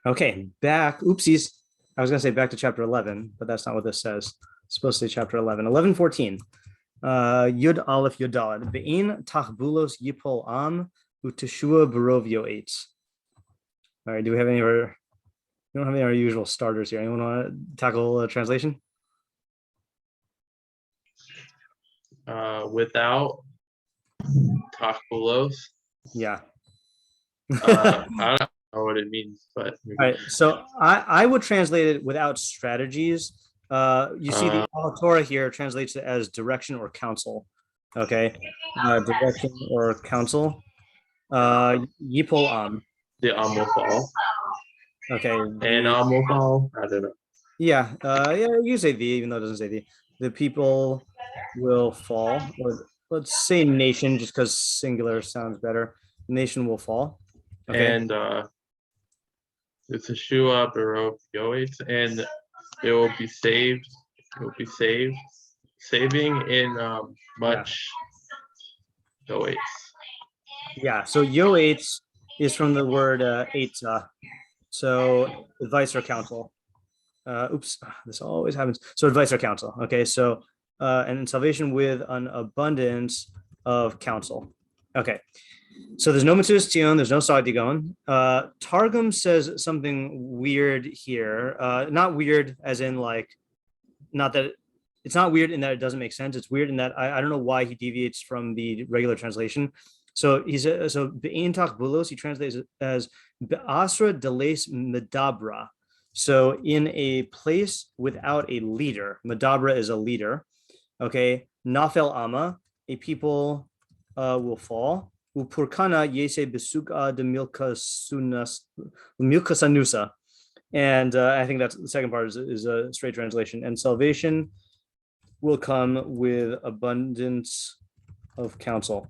Okay, back. Oopsies. I was going to say back to chapter 11, but that's not what this says. It's supposed to say chapter 11. 11:14. Yud Aleph Yud Daled. Be'in tachbulos yipol am uteshua barov yoetz. All right, do we have any of our, we don't have any of our usual starters here. Anyone want to tackle a translation? Without tachbulos. Yeah. I don't know what it means, but all right. So I would translate it without strategies. You see the Torah here translates it as direction or counsel. Okay, direction or counsel. Yipol am. The am will fall. Okay. And am will fall. I don't know. Yeah. Yeah. You say the, even though it doesn't say the people will fall. Or let's say nation, just because singular sounds better. Nation will fall. Okay. And it's a shua barov yoetz, and it will be saved. It will be saved. Saving in much yoetz. Yeah. So yoetz is from the word etza. So advice or counsel. Oops, this always happens. So advice or counsel. Okay. So and in salvation with an abundance of counsel. Okay. So there's no Metzudas Tzion, there's no Sadigon. Targum says something weird here. Not weird as in like, not that it's not weird in that it doesn't make sense. It's weird in that I don't know why he deviates from the regular translation. So he said, so be'in tachbulos, he translates it as be'asra deles medabra. So in a place without a leader, medabra is a leader. Okay, nafel ama, a people will fall. Upurkana yese besuka de milkasanusa. And I think that's the second part is a straight translation. And salvation will come with abundance of counsel.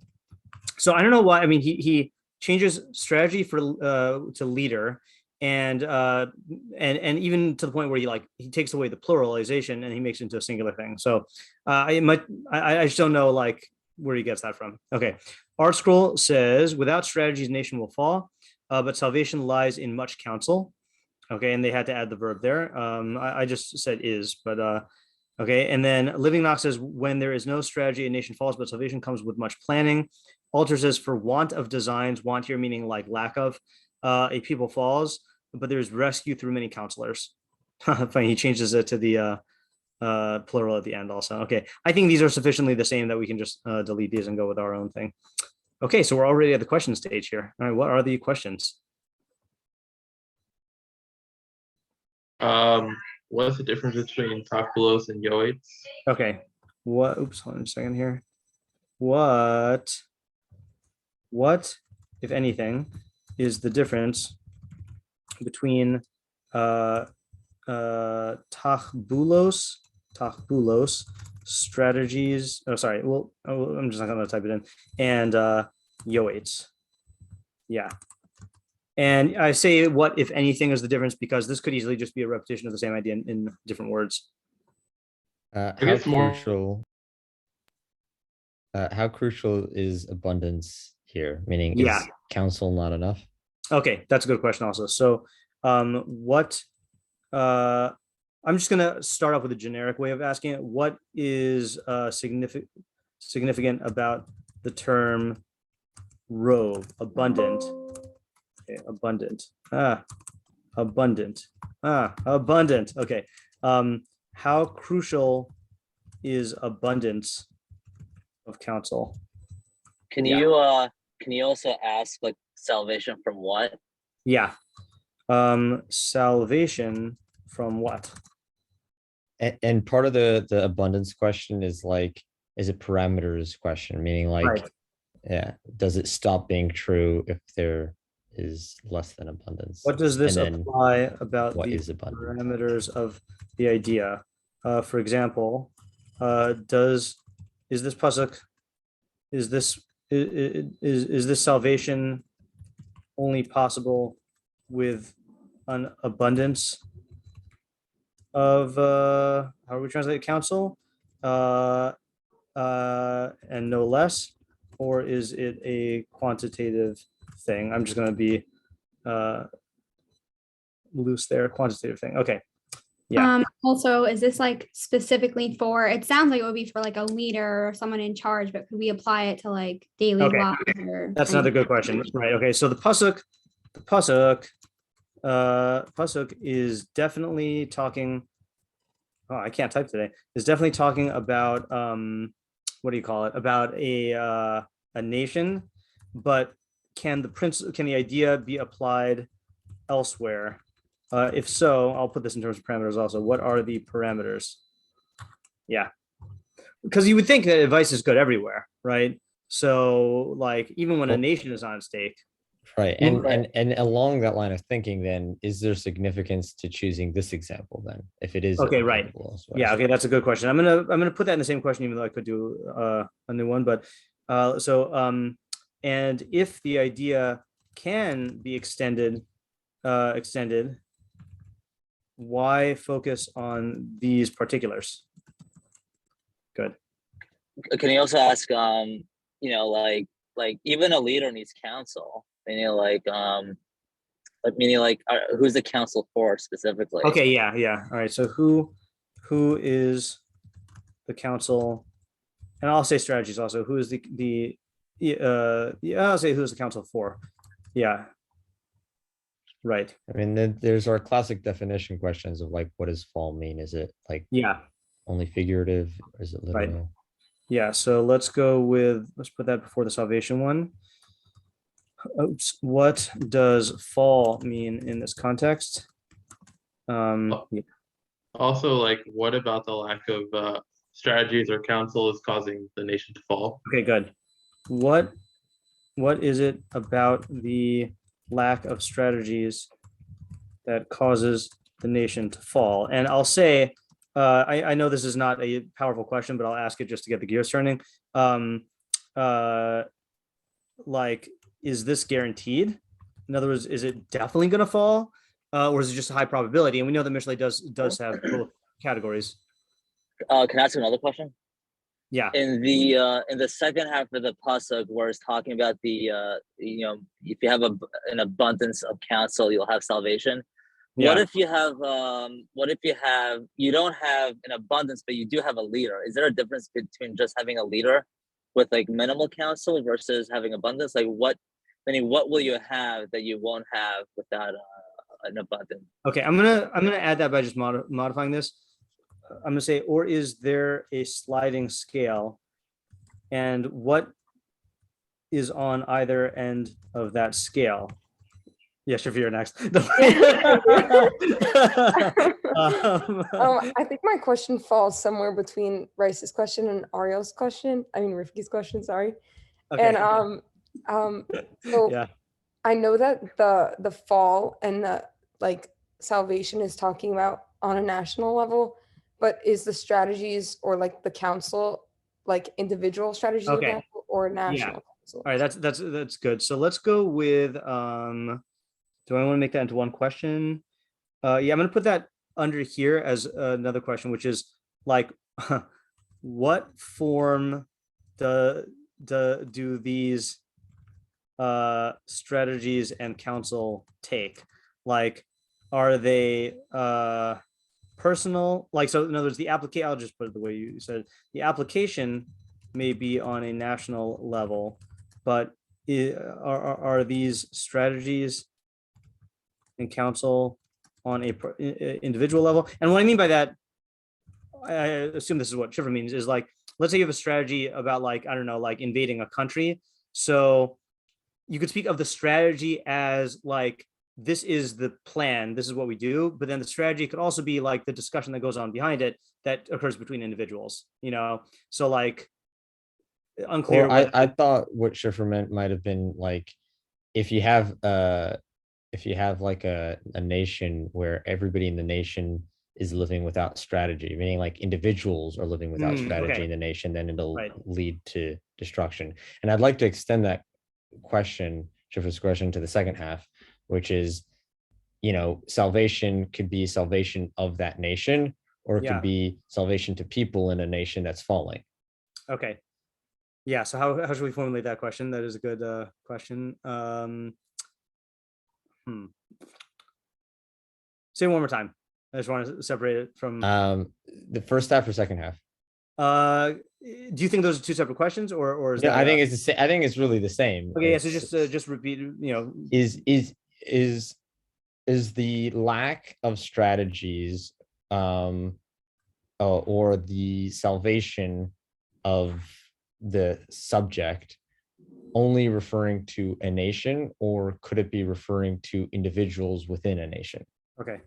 So I don't know why. I mean, he changes strategy for to leader, and even to the point where he takes away the pluralization and he makes it into a singular thing. So I just don't know like where he gets that from. Okay, Art Scroll says without strategies, nation will fall, but salvation lies in much counsel. Okay, and they had to add the verb there. I just said is, but okay. And then Living Knox says when there is no strategy, a nation falls, but salvation comes with much planning. Alter says for want of designs, want here meaning like lack of, a people falls, but there's rescue through many counselors. Funny, he changes it to the plural at the end also. Okay, I think these are sufficiently the same that we can just delete these and go with our own thing. Okay, so we're already at the question stage here. All right, what are the questions? What's the difference between tachbulos and yoetz? Okay, what? Oops, hold on a second here. What, if anything, is the difference between tachbulos strategies? Oh, sorry. Well, I'm just not going to type it in. And yoetz. Yeah. And I say what, if anything, is the difference because this could easily just be a repetition of the same idea in different words. How crucial is abundance here? Meaning, is counsel not enough? Okay, that's a good question also. So I'm just going to start off with a generic way of asking it. What is significant about the term rove, abundant? Okay, abundant. Abundant. Okay. How crucial is abundance of counsel? Can you also ask like salvation from what? Yeah. Salvation from what? And part of the abundance question is like, is a parameters question, meaning like, right. Yeah, does it stop being true if there is less than abundance? What does this apply about what the is parameters of the idea? For example, is this pasuk, is this salvation only possible with an abundance of how do we translate counsel, and no less, or is it a quantitative thing? I'm just going to be loose there. Quantitative thing. Okay. Yeah. Also, is this like specifically for, it sounds like it would be for like a leader or someone in charge, but could we apply it to like daily Okay. lives? That's another good question. Right. Okay. So the pasuk is definitely talking. Oh, I can't type today. Is definitely talking about what do you call it? About a nation, but can the idea be applied elsewhere? If so, I'll put this in terms of parameters also. What are the parameters? Yeah, because you would think that advice is good everywhere, right? So like even when a nation is on stake. Right. And along that line of thinking, then is there significance to choosing this example then? If it is okay, right. Yeah, okay, that's a good question. I'm gonna put that in the same question, even though I could do a new one. But and if the idea can be extended, why focus on these particulars? Good. Can you also ask, like even a leader needs counsel, meaning who's the counsel for specifically? Okay, yeah. All right. So who is the counsel? And I'll say strategies also. Who is I'll say who's the counsel for? Yeah. Right. I mean, there's our classic definition questions of like, what does fall mean? Is it like only figurative, or is it literal? Right. Yeah. So let's put that before the salvation one. Oops. What does fall mean in this context? Also, like, what about the lack of strategies or counsel is causing the nation to fall? Okay, good. What is it about the lack of strategies that causes the nation to fall? And I'll say, I know this is not a powerful question, but I'll ask it just to get the gears turning. Like, is this guaranteed? In other words, is it definitely going to fall, or is it just a high probability? And we know that Mishlei does have both categories. Can I ask another question? Yeah. In the second half of the pasuk, where it's talking about the if you have an abundance of counsel, you'll have salvation. Yeah. What if you don't have an abundance, but you do have a leader? Is there a difference between just having a leader with like minimal counsel versus having abundance? Like what will you have that you won't have without an abundance? Okay, I'm gonna add that by just modifying this. I'm gonna say, or is there a sliding scale, and what is on either end of that scale? Yeah, Shafir, you're next. I think my question falls somewhere between Rice's question and Ariel's question. I mean, Rifki's question, sorry. Okay. And so yeah. I know that the fall and the like salvation is talking about on a national level, but is the strategies or like the council like individual strategies or national council? All right, that's good. So let's go with do I want to make that into one question? Yeah, I'm going to put that under here as another question, which is like, what form do these strategies and counsel take? Like, are they personal? Like, so in other words, the application, I'll just put it the way you said, the application may be on a national level, but are these strategies and counsel on a individual level? And what I mean by that, I assume this is what Shifra means, is like, let's say you have a strategy about like, I don't know, like invading a country. So you could speak of the strategy as like, this is the plan, this is what we do, but then the strategy could also be like the discussion that goes on behind it that occurs between individuals, so like unclear. Or I thought what Shifra meant might have been like, if you have like a nation where everybody in the nation is living without strategy, meaning like individuals are living without strategy in the nation, then it'll lead to destruction. And I'd like to extend that question, Shifra's question, to the second half, which is, salvation could be salvation of that nation, or it could be salvation to people in a nation that's falling. Okay. Yeah. So how should we formulate that question? That is a good question. Say it one more time. I just want to separate it from. The first half or second half? Do you think those are two separate questions, or is Yeah, that? I think it's the same. I think it's really the same. Okay, yeah. So just repeat. Is the lack of strategies, or the salvation of the subject only referring to a nation, or could it be referring to individuals within a nation? Okay,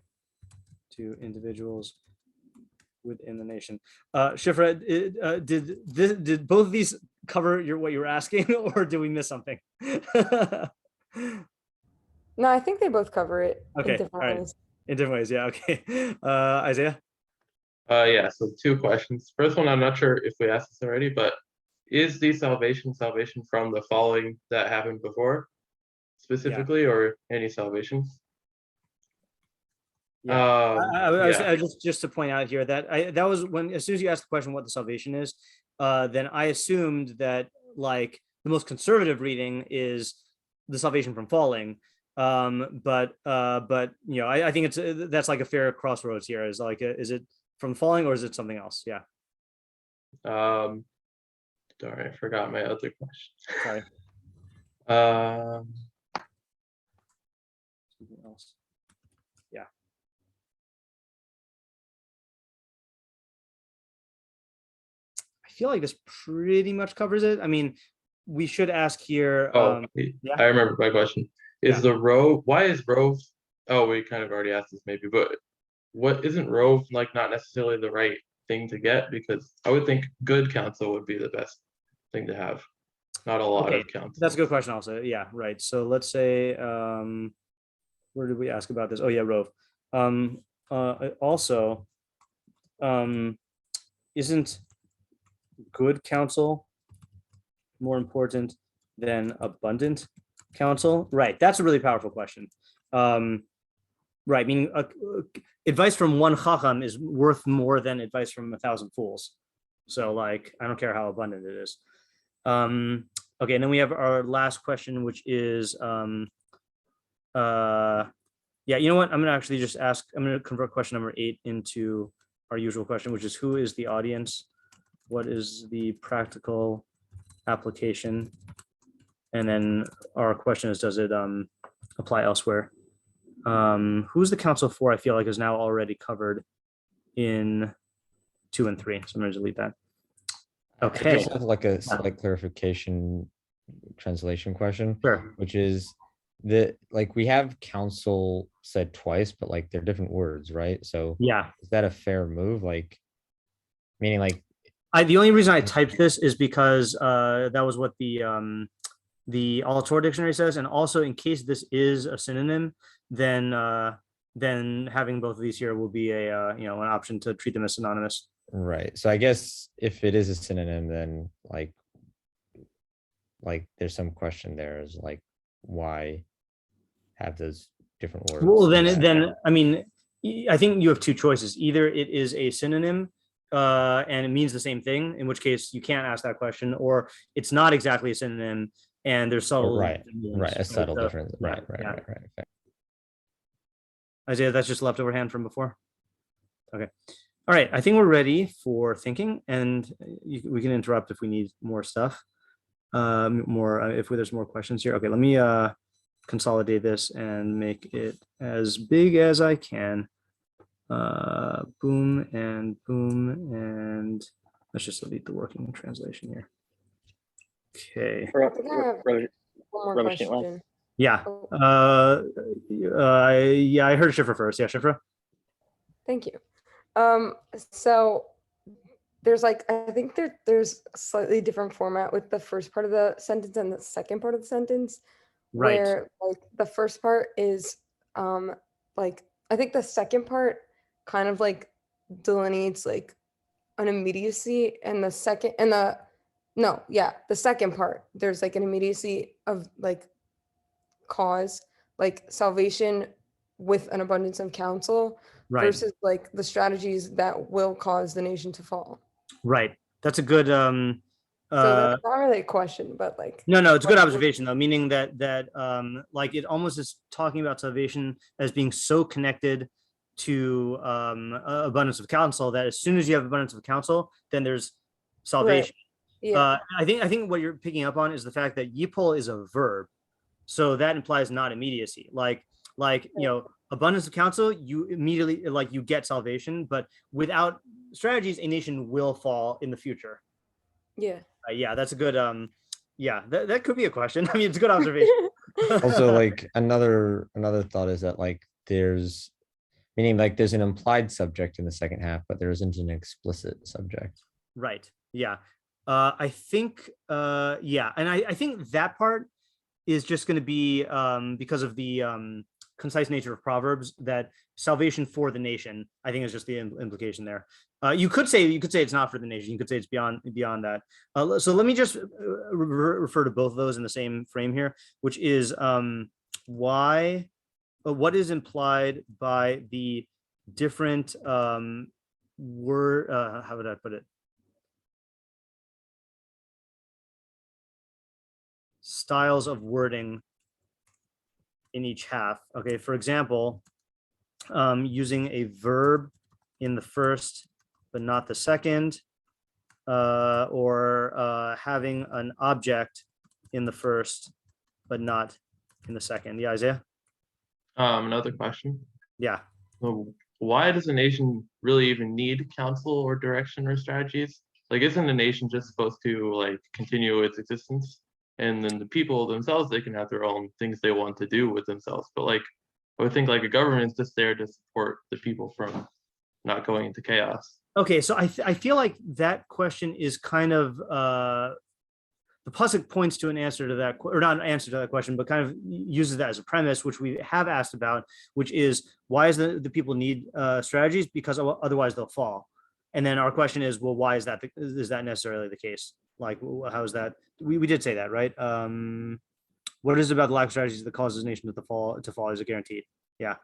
to individuals within the nation. Shifra, did both of these cover what you were asking, or did we miss something? No, I think they both cover it Okay, in different ways. In different ways, yeah. Okay, Isaiah. Yeah. So 2 questions. First one, I'm not sure if we asked this already, but is the salvation from the falling that happened before, specifically, or any salvations? Yeah. Just to point out here that that was when, as soon as you asked the question what the salvation is, then I assumed that like the most conservative reading is the salvation from falling. But I think that's like a fair crossroads here. Is like, is it from falling or is it something else? Yeah. Sorry, I forgot my other question. Sorry. Something else. Yeah. I feel like this pretty much covers it. I mean, we should ask here. I remember my question. Is the rove? Why is rove? Oh, we kind of already asked this maybe, but what isn't rove like not necessarily the right thing to get? Because I would think good counsel would be the best thing to have, not a lot of counsel. That's a good question also. Yeah, right. So let's say, where did we ask about this? Oh yeah, rove. Also, isn't good counsel more important than abundant counsel? Right. That's a really powerful question. Right. Meaning advice from one chacham is worth more than advice from 1,000 fools. So like, I don't care how abundant it is. Okay. And then we have our last question, which is, yeah, you know what? I'm going to actually just ask, I'm going to convert question number 8 into our usual question, which is who is the audience? What is the practical application? And then our question is, does it apply elsewhere? Who's the counsel for? I feel like is now already covered in 2 and 3. So I'm going to delete that. Okay. I just have like a slight clarification translation question, Sure. Which is that like we have counsel said twice, but like they're different words, right? So yeah, is that a fair move? Like, meaning like the only reason I typed this is because that was what the Alator dictionary says, and also in case this is a synonym, then having both of these here will be a an option to treat them as synonymous. Right. So I guess if it is a synonym, then like there's some question there is like why have those different words? Well, then I mean, I think you have 2 choices. Either it is a synonym and it means the same thing, in which case you can't ask that question, or it's not exactly a synonym and there's subtle right, a subtle difference. Right. Isaiah, that's just leftover hand from before. Okay. All right. I think we're ready for thinking, and we can interrupt if we need more stuff. If there's more questions here. Okay, let me consolidate this and make it as big as I can. Boom, and let's just delete the working translation here. Okay. One more question. Yeah. Yeah, I heard Shifra first. Yeah, Shifra. Thank you. So there's like, I think there's a slightly different format with the first part of the sentence and the second part of the sentence. Right. Where like the first part is like, I think the second part kind of like delineates like an immediacy, and the second part, there's like an immediacy of like cause, like salvation with an abundance of counsel, right, versus like the strategies that will cause the nation to fall. Right. That's a good so that's not really a question, but like no, it's a good observation though, meaning that like it almost is talking about salvation as being so connected to abundance of counsel, that as soon as you have abundance of counsel, then there's salvation. Right. Yeah. I think what you're picking up on is the fact that yipol is a verb, so that implies not immediacy. Like abundance of counsel, you immediately you get salvation, but without strategies, a nation will fall in the future. Yeah. Yeah, that's a good. That could be a question. I mean, it's a good observation. Also, another thought is that there's an implied subject in the second half, but there isn't an explicit subject. Right. Yeah. I think. And I think that part is just going to be because of the concise nature of Proverbs, that salvation for the nation, I think, is just the implication there. You could say it's not for the nation. You could say it's beyond that. So let me just refer to both of those in the same frame here, which is what is implied by the different word. How would I put it? Styles of wording in each half. Okay, for example, using a verb in the first but not the second, or having an object in the first but not in the second. Yeah, Isaiah? Another question. Yeah. Why does a nation really even need counsel or direction or strategies? Isn't a nation just supposed to continue its existence? And then the people themselves, they can have their own things they want to do with themselves. But I would think a government is just there to support the people from not going into chaos. Okay, so I feel like that question is kind of the pasuk points to an answer to that, or not an answer to that question, but kind of uses that as a premise, which we have asked about, which is why is the people need strategies? Because otherwise they'll fall. And then our question is, well, why is that necessarily the case? How is that? We did say that, right? What is it about the lack of strategies that causes a nation to fall is it guaranteed? Yeah.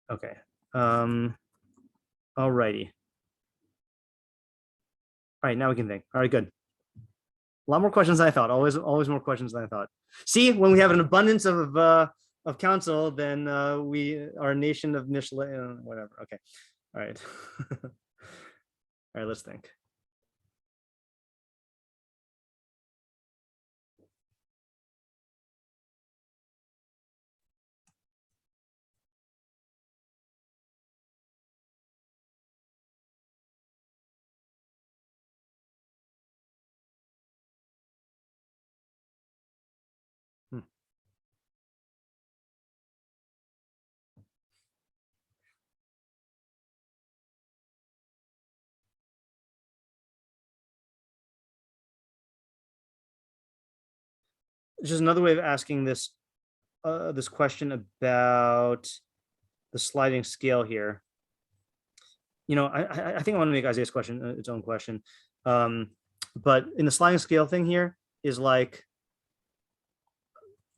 Okay. All righty. All right, now we can think. All right, good. A lot more questions than I thought. Always more questions than I thought. See, when we have an abundance of counsel, then we are a nation of Mishlei, whatever. Okay. All right. All right, let's think. Just another way of asking this question about the sliding scale here. I think I want to make Isaiah's question its own question. But in the sliding scale thing here is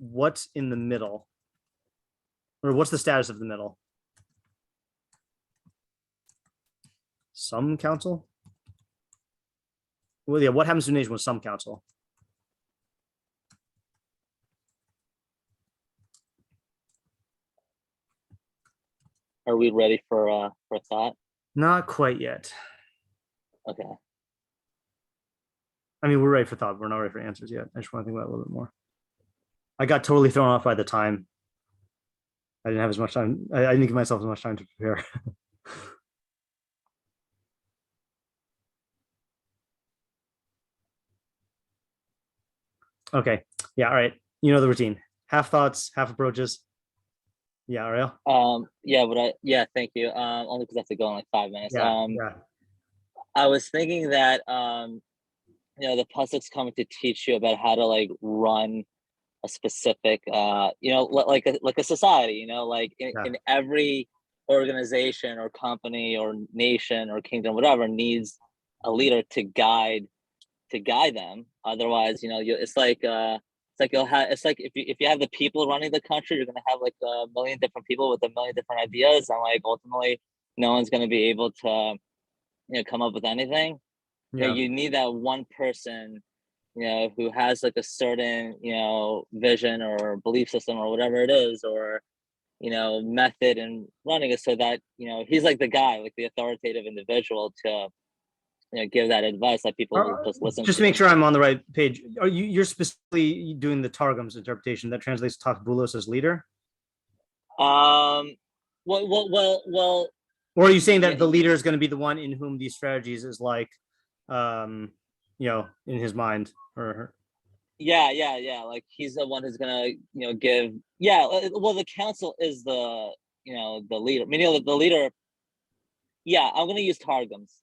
what's in the middle, or what's the status of the middle? Some counsel? Well, yeah, what happens to a nation with some counsel? Are we ready for thought? Not quite yet. Okay. I mean, we're ready for thought. We're not ready for answers yet. I just want to think about it a little bit more. I got totally thrown off by the time. I didn't have as much time. I didn't give myself as much time to prepare. Okay. Yeah. All right. You know the routine. Half thoughts, half approaches. Yeah, Ariel. Thank you. Only because I have to go in 5 minutes. Yeah. I was thinking that the pasuk's coming to teach you about how to run a specific like a society, in every organization or company or nation or kingdom, whatever, needs a leader to guide them. Otherwise, it's like if you have the people running the country, you're gonna have a million different people with a million different ideas, and ultimately no one's gonna be able to come up with anything. You need that one person who has a certain vision or belief system or whatever it is, or method and running it so that, he's like the guy, like the authoritative individual to, give that advice that people will just listen just to make sure I'm on the right page. You're specifically doing the Targum's interpretation that translates Takbulos as leader? Well, or are you saying that the leader is going to be the one in whom these strategies is like, in his mind or her? Yeah. Like he's the one who's gonna, give. Yeah. Well, the counsel is the, the leader. Meaning the leader. Yeah, I'm gonna use Targums.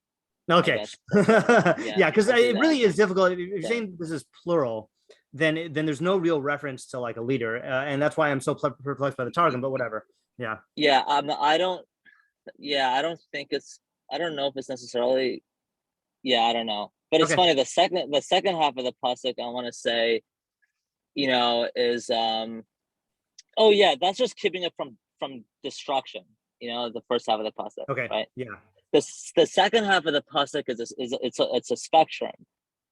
Okay. Yeah, because it really is difficult. If you're saying this is plural, then there's no real reference to like a leader, and that's why I'm so perplexed by the Targum. But whatever. Yeah. Yeah. I don't think it's. I don't know if it's necessarily. Yeah, I don't know. But it's funny. The second half of the pasuk, I want to say, is oh yeah, that's just keeping it from destruction. The first half of the pasuk. Okay. Right. Yeah. The second half of the pasuk it's a spectrum.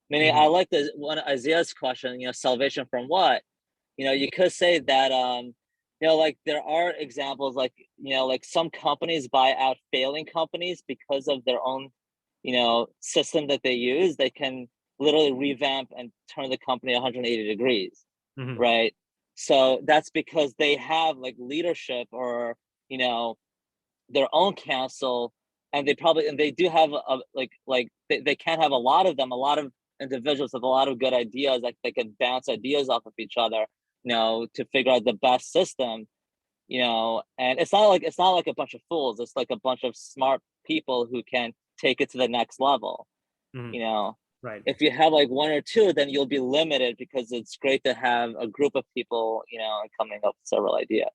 Meaning, I like the one Isaiah's question. Salvation from what? You could say that like there are examples like like some companies buy out failing companies because of their own system that they use. They can literally revamp and turn the company 180 degrees, right? So that's because they have like leadership or their own counsel, and they do have they can't have a lot of individuals with a lot of good ideas, like they can bounce ideas off of each other, to figure out the best system, and it's not like a bunch of fools. It's like a bunch of smart people who can take it to the next level. Right. If you have like one or two, then you'll be limited, because it's great to have a group of people, coming up with several ideas.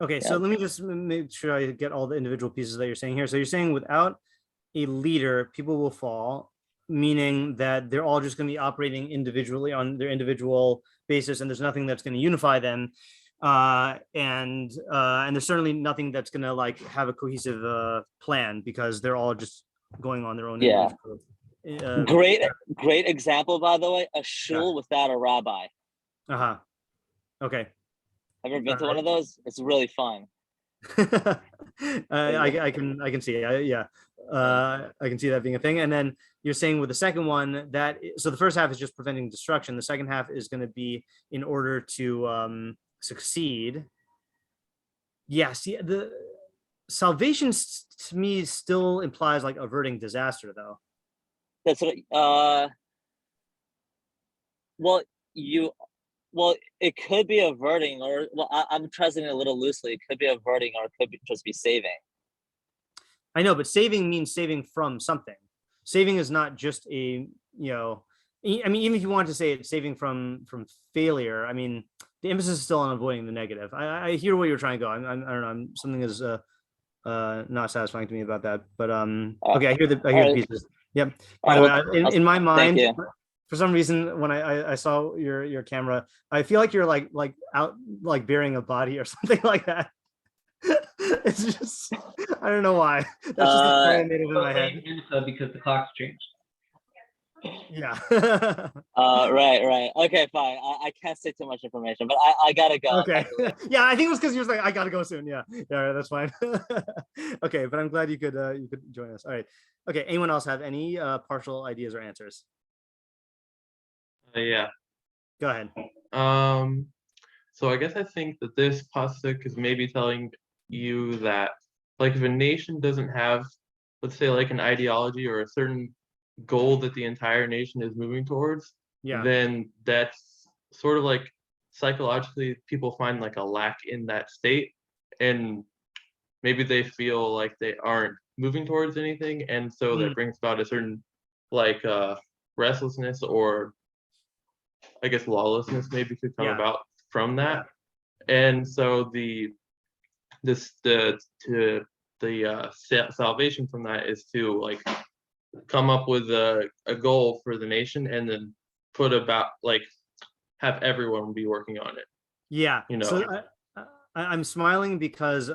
Okay, so let me just make sure I get all the individual pieces that you're saying here. So you're saying without a leader, people will fall, meaning that they're all just going to be operating individually on their individual basis, and there's nothing that's going to unify them, and there's certainly nothing that's going to like have a cohesive plan, because they're all just going on their own. Yeah. Great example, by the way, a shul without a rabbi. Okay. Ever been to one of those? It's really fun. I can see it. Yeah. I can see that being a thing. And then you're saying with the second one so the first half is just preventing destruction. The second half is going to be in order to succeed. Yes. Yeah, the salvation to me still implies like averting disaster, though. That's what. Well, it could be averting, or I'm translating it a little loosely. It could be averting, or it could just be saving. I know, but saving means saving from something. Saving is not just I mean, even if you want to say it's saving from failure, I mean, the emphasis is still on avoiding the negative. I hear where you're trying to go. I don't know. Something is not satisfying to me about that. But okay, I hear the pieces. Yep. By the way, in my mind, for some reason, when I saw your camera, I feel like you're like out like burying a body or something like that. It's just, I don't know why. That's just the story I made in my head. Because the clock's changed. Yeah. Right. Okay, fine. I can't say too much information, but I gotta go. Okay. Yeah, I think it was because you was like, I gotta go soon. Yeah, that's fine. Okay, but I'm glad you could join us. All right. Okay. Anyone else have any partial ideas or answers? Yeah. Go ahead. So I guess I think that this pasuk is maybe telling you that, like, if a nation doesn't have, let's say, like an ideology or a certain goal that the entire nation is moving towards, then that's sort of like psychologically people find like a lack in that state, and maybe they feel like they aren't moving towards anything, and so that brings about a certain like restlessness, or I guess lawlessness maybe could come about from that. And so the salvation from that is to like come up with a goal for the nation, and then have everyone be working on it. Yeah. So I'm smiling because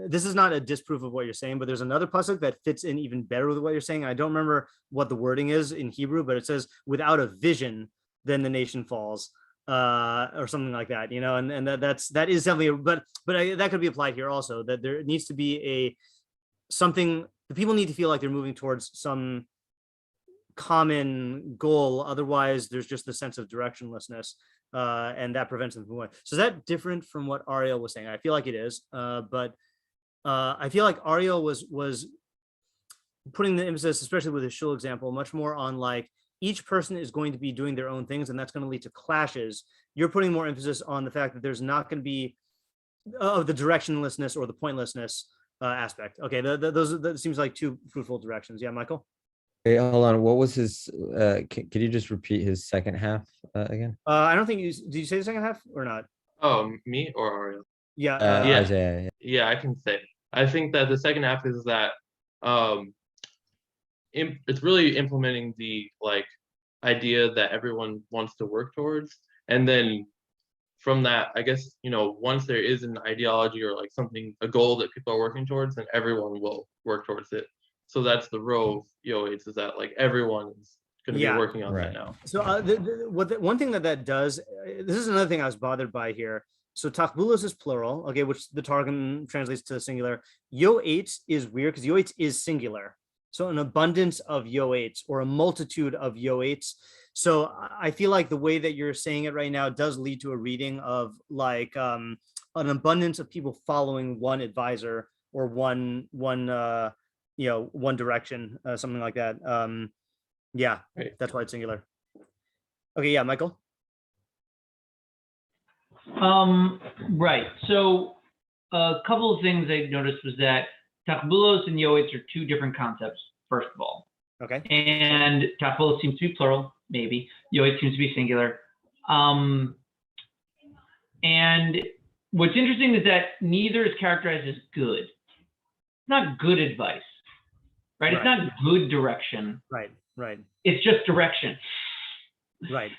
this is not a disproof of what you're saying, but there's another pasuk that fits in even better with what you're saying. I don't remember what the wording is in Hebrew, but it says, without a vision, then the nation falls. or something like that, and that is definitely, that could be applied here also, that there needs to be something, the people need to feel like they're moving towards some common goal. Otherwise, there's just the sense of directionlessness, and that prevents them from going. So is that different from what Ariel was saying? I feel like it is, but I feel like Ariel was putting the emphasis, especially with his shul example, much more on like each person is going to be doing their own things, and that's going to lead to clashes. You're putting more emphasis on the fact that there's not going to be the directionlessness or the pointlessness aspect. Okay, that seems like two fruitful directions. Yeah, Michael? Hey, hold on. What was his, could you just repeat his second half again? I don't think did you say the second half or not? Oh, me or Ariel? Yeah. Isaiah. Yeah, I can say. I think that the second half is that it's really implementing the like idea that everyone wants to work towards, and then from that, I guess, once there is an ideology or like something, a goal that people are working towards, then everyone will work towards it. So that's the row of Yoetz, is that like everyone is going to be working on that now. So one thing that does, this is another thing I was bothered by here. So tachbulos is plural, okay, which the Targum translates to singular. Yoetz is weird because Yoetz is singular. So an abundance of Yoetz or a multitude of Yoetz. So I feel like the way that you're saying it right now does lead to a reading of like an abundance of people following one advisor or one direction, something like that. Yeah, right. That's why it's singular. Okay, yeah, Michael. Right. So a couple of things I noticed was that tachbulos and yoetz are two different concepts, first of all. Okay. And tachbulos seems to be plural, maybe. Yoetz seems to be singular. And what's interesting is that neither is characterized as good. It's not good advice, right? It's not good direction. Right. It's just direction. Right.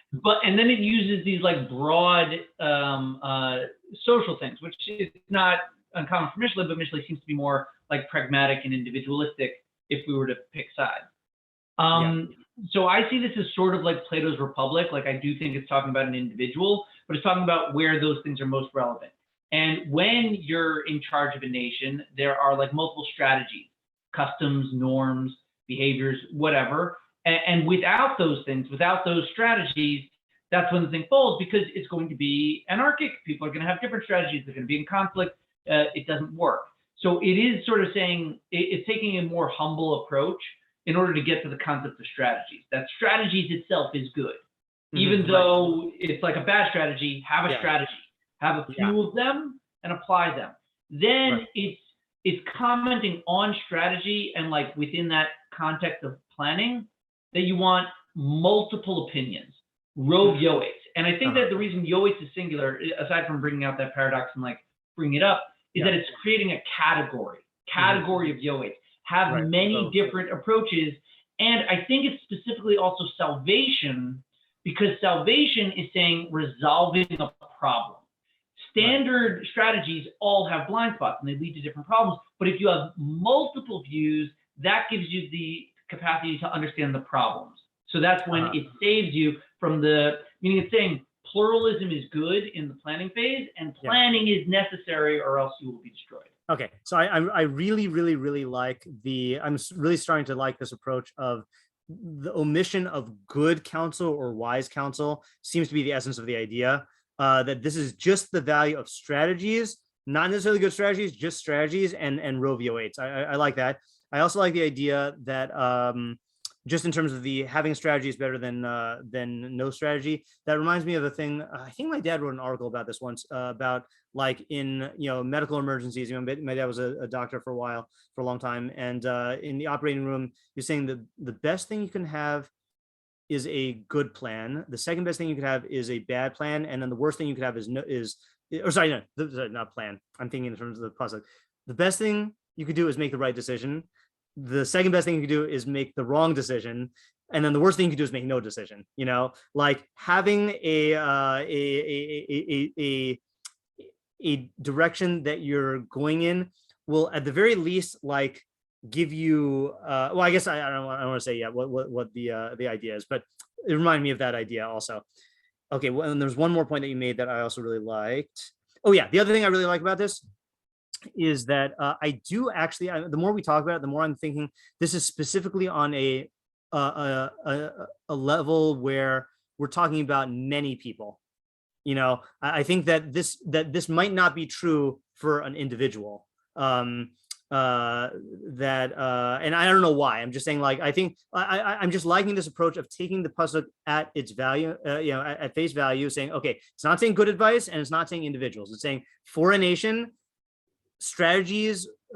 And then it uses these like broad social things, which is not uncommon for Mishlei, but Mishlei seems to be more like pragmatic and individualistic if we were to pick sides. So I see this as sort of like Plato's Republic. Like I do think it's talking about an individual, but it's talking about where those things are most relevant. And when you're in charge of a nation, there are like multiple strategies, customs, norms, behaviors, whatever. And without those things, without those strategies, that's when the thing falls, because it's going to be anarchic. People are going to have different strategies. They're going to be in conflict. It doesn't work. So it is sort of saying it's taking a more humble approach in order to get to the concept of strategies. That strategies itself is good. Even though it's like a bad strategy, have a strategy. Have a few of them and apply them. Then it's commenting on strategy, and like within that context of planning, that you want multiple opinions, rov yoetz. And I think that the reason yoetz is singular, aside from bringing out that paradox and like bringing it up, is that it's creating a category of yoetz, have many different approaches. And I think it's specifically also salvation, because salvation is saying resolving a problem. Standard strategies all have blind spots and they lead to different problems. But if you have multiple views, that gives you the capacity to understand the problems. So that's when it saves you from meaning it's saying pluralism is good in the planning phase and planning is necessary or else you will be destroyed. Okay, so I really, really, really like I'm really starting to like this approach of the omission of good counsel or wise counsel seems to be the essence of the idea. That this is just the value of strategies, not necessarily good strategies, just strategies, and rov yoetz. I like that. I also like the idea that just in terms of the having a strategy is better than no strategy. That reminds me of a thing. I think my dad wrote an article about this once about like in medical emergencies. My dad was a doctor for a long time, and in the operating room, you're saying the best thing you can have is a good plan. The second best thing you could have is a bad plan, and then the worst thing you could have not plan. I'm thinking in terms of the pasuk. The best thing you could do is make the right decision. The second best thing you could do is make the wrong decision, and then the worst thing you could do is make no decision. Like having a direction that you're going in will, at the very least, like give you well, I guess I don't want to say yet what the idea is, but it reminded me of that idea also. Okay, well, and there's one more point that you made that I also really liked. Oh yeah, the other thing I really like about this is that I do actually, the more we talk about it, the more I'm thinking this is specifically on a level where we're talking about many people. I think that this might not be true for an individual. And I don't know why. I'm just saying, like, I think I'm just liking this approach of taking the pasuk at its value, at face value, saying, okay, it's not saying good advice and it's not saying individuals. It's saying for a nation,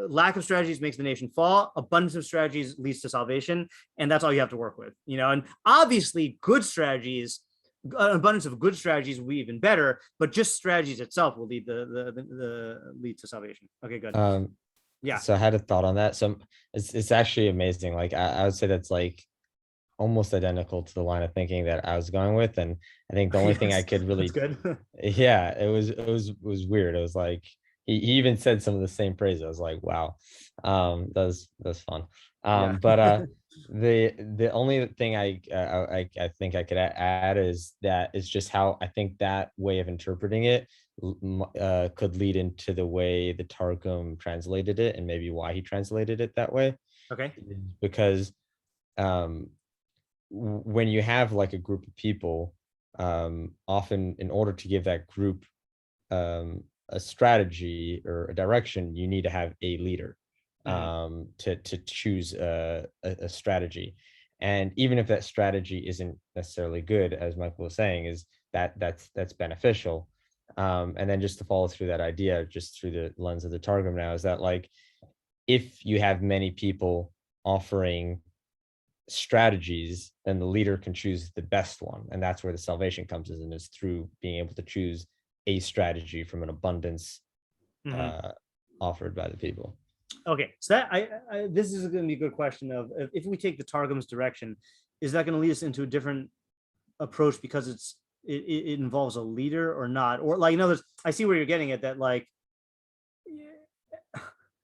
lack of strategies makes the nation fall. Abundance of strategies leads to salvation, and that's all you have to work with. And obviously, good strategies. An abundance of good strategies will be even better, but just strategies itself will lead lead to salvation. Okay, good. Yeah. So I had a thought on that. So it's actually amazing. Like I would say that's like almost identical to the line of thinking that I was going with, and I think the only thing I could really, good. Yeah, it was weird. It was like he even said some of the same phrases. I was like, wow, that's fun. But the only thing I think I could add is that it's just how I think that way of interpreting it could lead into the way the Targum translated it, and maybe why he translated it that way. Okay. Because when you have like a group of people, often in order to give that group a strategy or a direction, you need to have a leader to choose a strategy. And even if that strategy isn't necessarily good, as Michael was saying, is that's beneficial. And then just to follow through that idea, just through the lens of the Targum now, is that like, if you have many people offering strategies, then the leader can choose the best one. And that's where the salvation comes in, is through being able to choose a strategy from an abundance offered by the people. Okay, so that this is going to be a good question of, if we take the Targum's direction, is that going to lead us into a different approach because it involves a leader or not? Or like, in other words, I see where you're getting at, that like,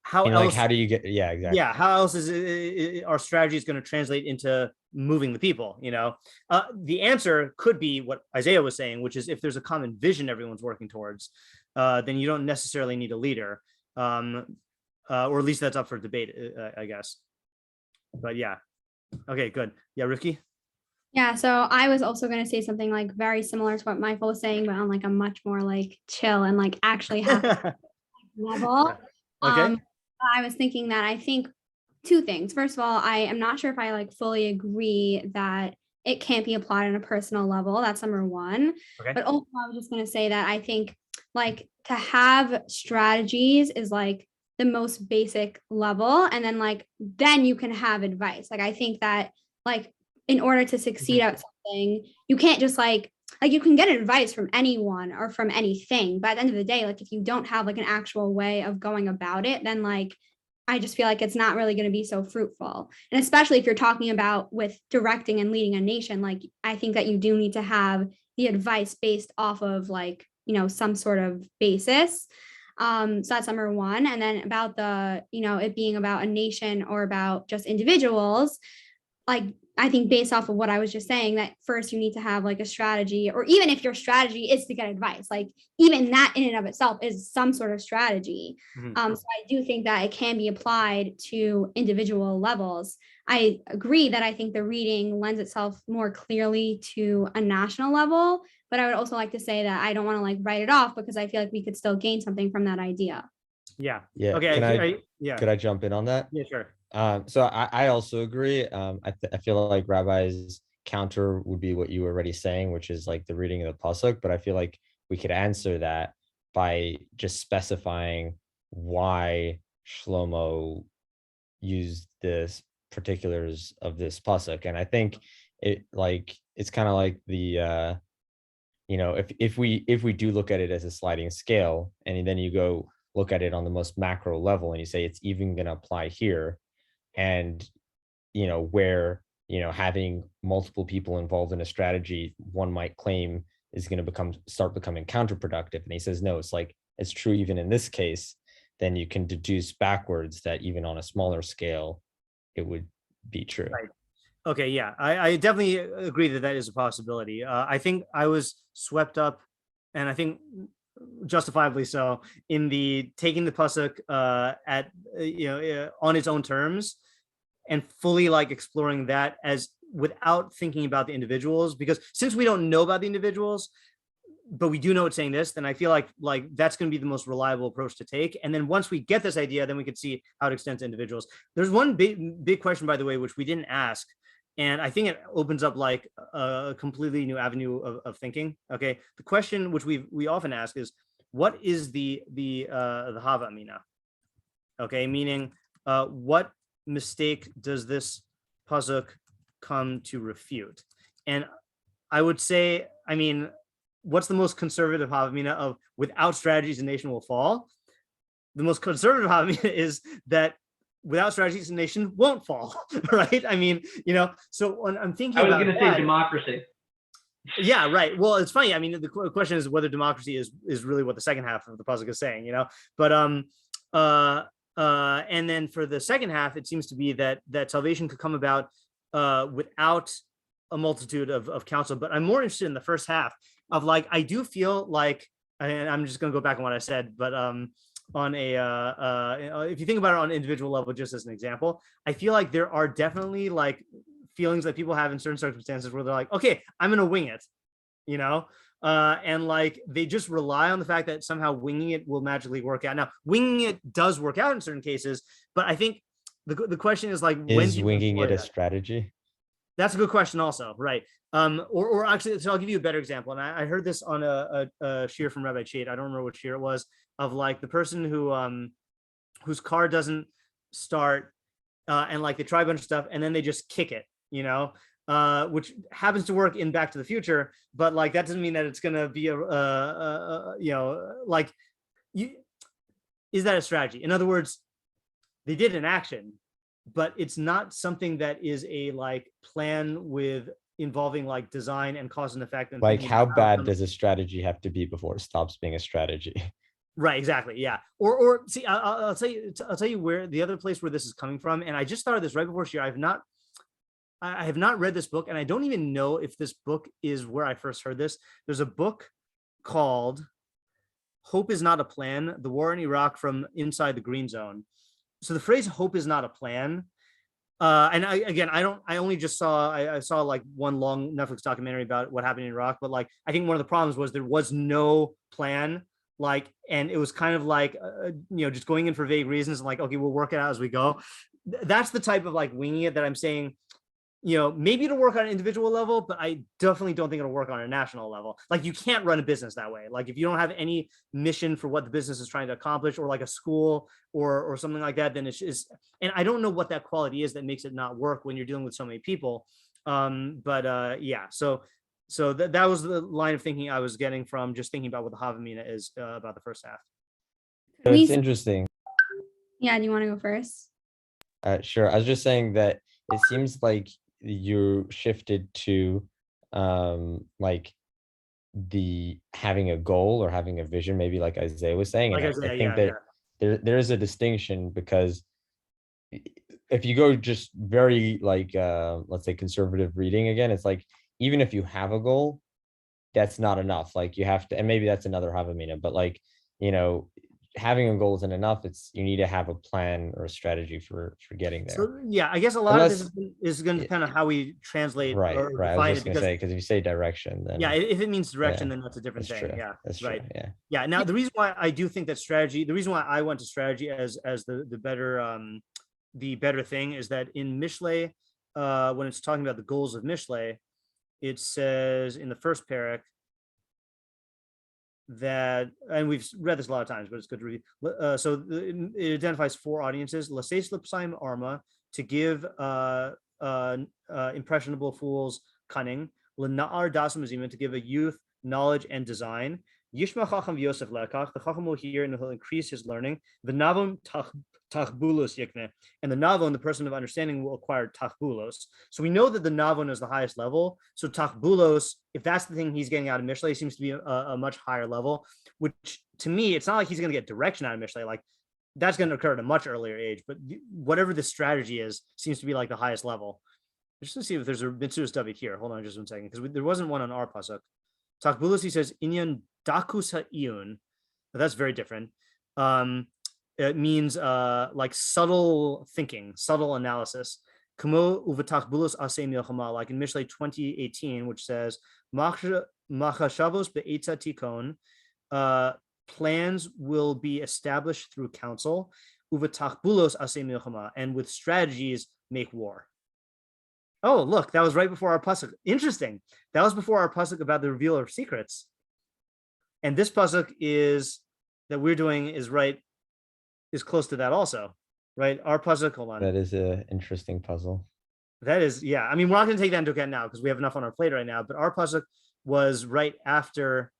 how else, like, how do you get, yeah, exactly. Yeah, how else is our strategy is going to translate into moving the people? The answer could be what Isaiah was saying, which is, if there's a common vision everyone's working towards, then you don't necessarily need a leader. Or at least that's up for debate, I guess. But yeah. Okay, good. Yeah, Rifki? Yeah, so I was also going to say something like very similar to what Michael was saying, but on like a much more like chill and like actually have level. Okay. I was thinking that I think two things. First of all, I am not sure if I like fully agree that it can't be applied on a personal level. That's number one. Okay. But also, I was just going to say that I think like to have strategies is like the most basic level, and then like then you can have advice. Like I think that like in order to succeed at something, you can't just like you can get advice from anyone or from anything, but at the end of the day, like if you don't have like an actual way of going about it, then like I just feel like it's not really going to be so fruitful. And especially if you're talking about with directing and leading a nation, like I think that you do need to have the advice based off of like, some sort of basis. So that's number one. And then about the, it being about a nation or about just individuals, like I think based off of what I was just saying, that first you need to have like a strategy, or even if your strategy is to get advice, like even that in and of itself is some sort of strategy. So I do think that it can be applied to individual levels. I agree that I think the reading lends itself more clearly to a national level, but I would also like to say that I don't want to like write it off, because I feel like we could still gain something from that idea. Yeah. Yeah. Okay. Could I jump in on that? Yeah, sure. So I also agree. I feel like Rabbi's counter would be what you were already saying, which is like the reading of the pasuk. But I feel like we could answer that by just specifying why Shlomo used this particulars of this pasuk. And I think it's kind of like the if we do look at it as a sliding scale, and then you go look at it on the most macro level, and you say it's even going to apply here, and where having multiple people involved in a strategy, one might claim, is going to start becoming counterproductive. And he says, no, it's true even in this case. Then you can deduce backwards that even on a smaller scale, it would be true. Right. Okay, yeah, I definitely agree that that is a possibility. I think I was swept up, and I think justifiably so, in the taking the pasuk at on its own terms, and fully like exploring that as without thinking about the individuals, because since we don't know about the individuals, but we do know it's saying this, then I feel like that's going to be the most reliable approach to take. And then once we get this idea, then we can see how it extends to individuals. There's one big question, by the way, which we didn't ask, and I think it opens up like a completely new avenue of thinking. Okay, the question which we often ask is, what is the hava amina? Okay, meaning what mistake does this pasuk come to refute? And I would say, I mean, what's the most conservative hava amina of without strategies, the nation will fall? The most conservative hava amina is that without strategies, the nation won't fall, right? I mean, so when I'm thinking I was about going to say democracy. Yeah, right. Well, it's funny. I mean, the question is whether democracy is really what the second half of the pasuk is saying, But and then for the second half, it seems to be that salvation could come about without a multitude of counsel. But I'm more interested in the first half of like, I do feel like, and I'm just going to go back on what I said, but on if you think about it on an individual level, just as an example, I feel like there are definitely like feelings that people have in certain circumstances where they're like, okay, I'm going to wing it, and like they just rely on the fact that somehow winging it will magically work out. Now, winging it does work out in certain cases, but I think the question is like, when is winging it a strategy? That's a good question also, right? Or actually, so I'll give you a better example. And I heard this on a shiur from Rabbi Chait. I don't remember what shiur it was, of like the person who whose car doesn't start, and like they try a bunch of stuff and then they just kick it, which happens to work in Back to the Future, but like that doesn't mean that it's gonna be is that a strategy? In other words, they did an action, but it's not something that is a like plan with involving like design and cause and effect. And like how bad does a strategy have to be before it stops being a strategy? Right, exactly, yeah. Or see, I'll tell you where the other place where this is coming from. And I just started this right before shiur. I have not read this book, and I don't even know if this book is where I first heard this. There's a book called "Hope Is Not a Plan: The War in Iraq from Inside the Green Zone." So the phrase "hope is not a plan," and I only just saw I saw like one long Netflix documentary about what happened in Iraq, but like I think one of the problems was there was no plan, like, and it was kind of like just going in for vague reasons and like, okay, we'll work it out as we go. That's the type of like winging it that I'm saying. Maybe it'll work on an individual level, but I definitely don't think it'll work on a national level. Like you can't run a business that way. Like if you don't have any mission for what the business is trying to accomplish, or like a school or something like that, then it's just, and I don't know what that quality is that makes it not work when you're dealing with so many people. Yeah, so that was the line of thinking I was getting from just thinking about what the hava amina is about the first half. So it's interesting. Yeah, do you want to go first? Sure. I was just saying that it seems like you shifted to like the having a goal or having a vision, maybe like Isaiah was saying. And I think that there is a distinction, because if you go just very like let's say conservative reading again, it's like even if you have a goal, that's not enough. Like you have to, and maybe that's another hava amina, but like having a goal isn't enough. You need to have a plan or a strategy for getting there. So yeah, I guess a lot of this is going to depend on how we translate. Right. I was just going to say, because if you say direction, then if it means direction, then that's a different thing. True. Yeah, that's right. True. Yeah. Now the reason why I do think that strategy, the reason why I went to strategy as the better thing, is that in Mishlei, when it's talking about the goals of Mishlei, it says in the first parak that, and we've read this a lot of times, but it's good to read. So it identifies four audiences: Laseis Lipsaim Arma, to give impressionable fools cunning; Lena'ar Das Mazima, to give a youth knowledge and design; Yishma Chacham Yosef Lekach, the Chacham will hear and he'll increase his learning; the Navam Tachbulos Yikne, and the Navon, the person of understanding, will acquire Tachbulos. So we know that the Navon is the highest level. So Tachbulos, if that's the thing he's getting out of Mishlei, seems to be a much higher level, which to me, it's not like he's going to get direction out of Mishlei. Like that's going to occur at a much earlier age, but whatever the strategy is, seems to be like the highest level. Just to see if there's a Mitsudas David here. Hold on just 1 second, because there wasn't one on our pasuk. Takbulus, he says, Inyan dakus ha'iyun. That's very different. It means like subtle thinking, subtle analysis. Kamo uvatakbulus ase milchama, like in Mishlei 20:18, which says, Machashavos be'etza tikon, plans will be established through counsel. Uvatakbulos ase milchama, and with strategies make war. Oh, look, that was right before our pasuk. Interesting. That was before our pasuk about the reveal of secrets. And this pasuk that we're doing is close to that also, right? Our pasuk, hold on. That is an interesting puzzle. That is, yeah. I mean, we're not going to take that into account now because we have enough on our plate right now, but our pasuk was right after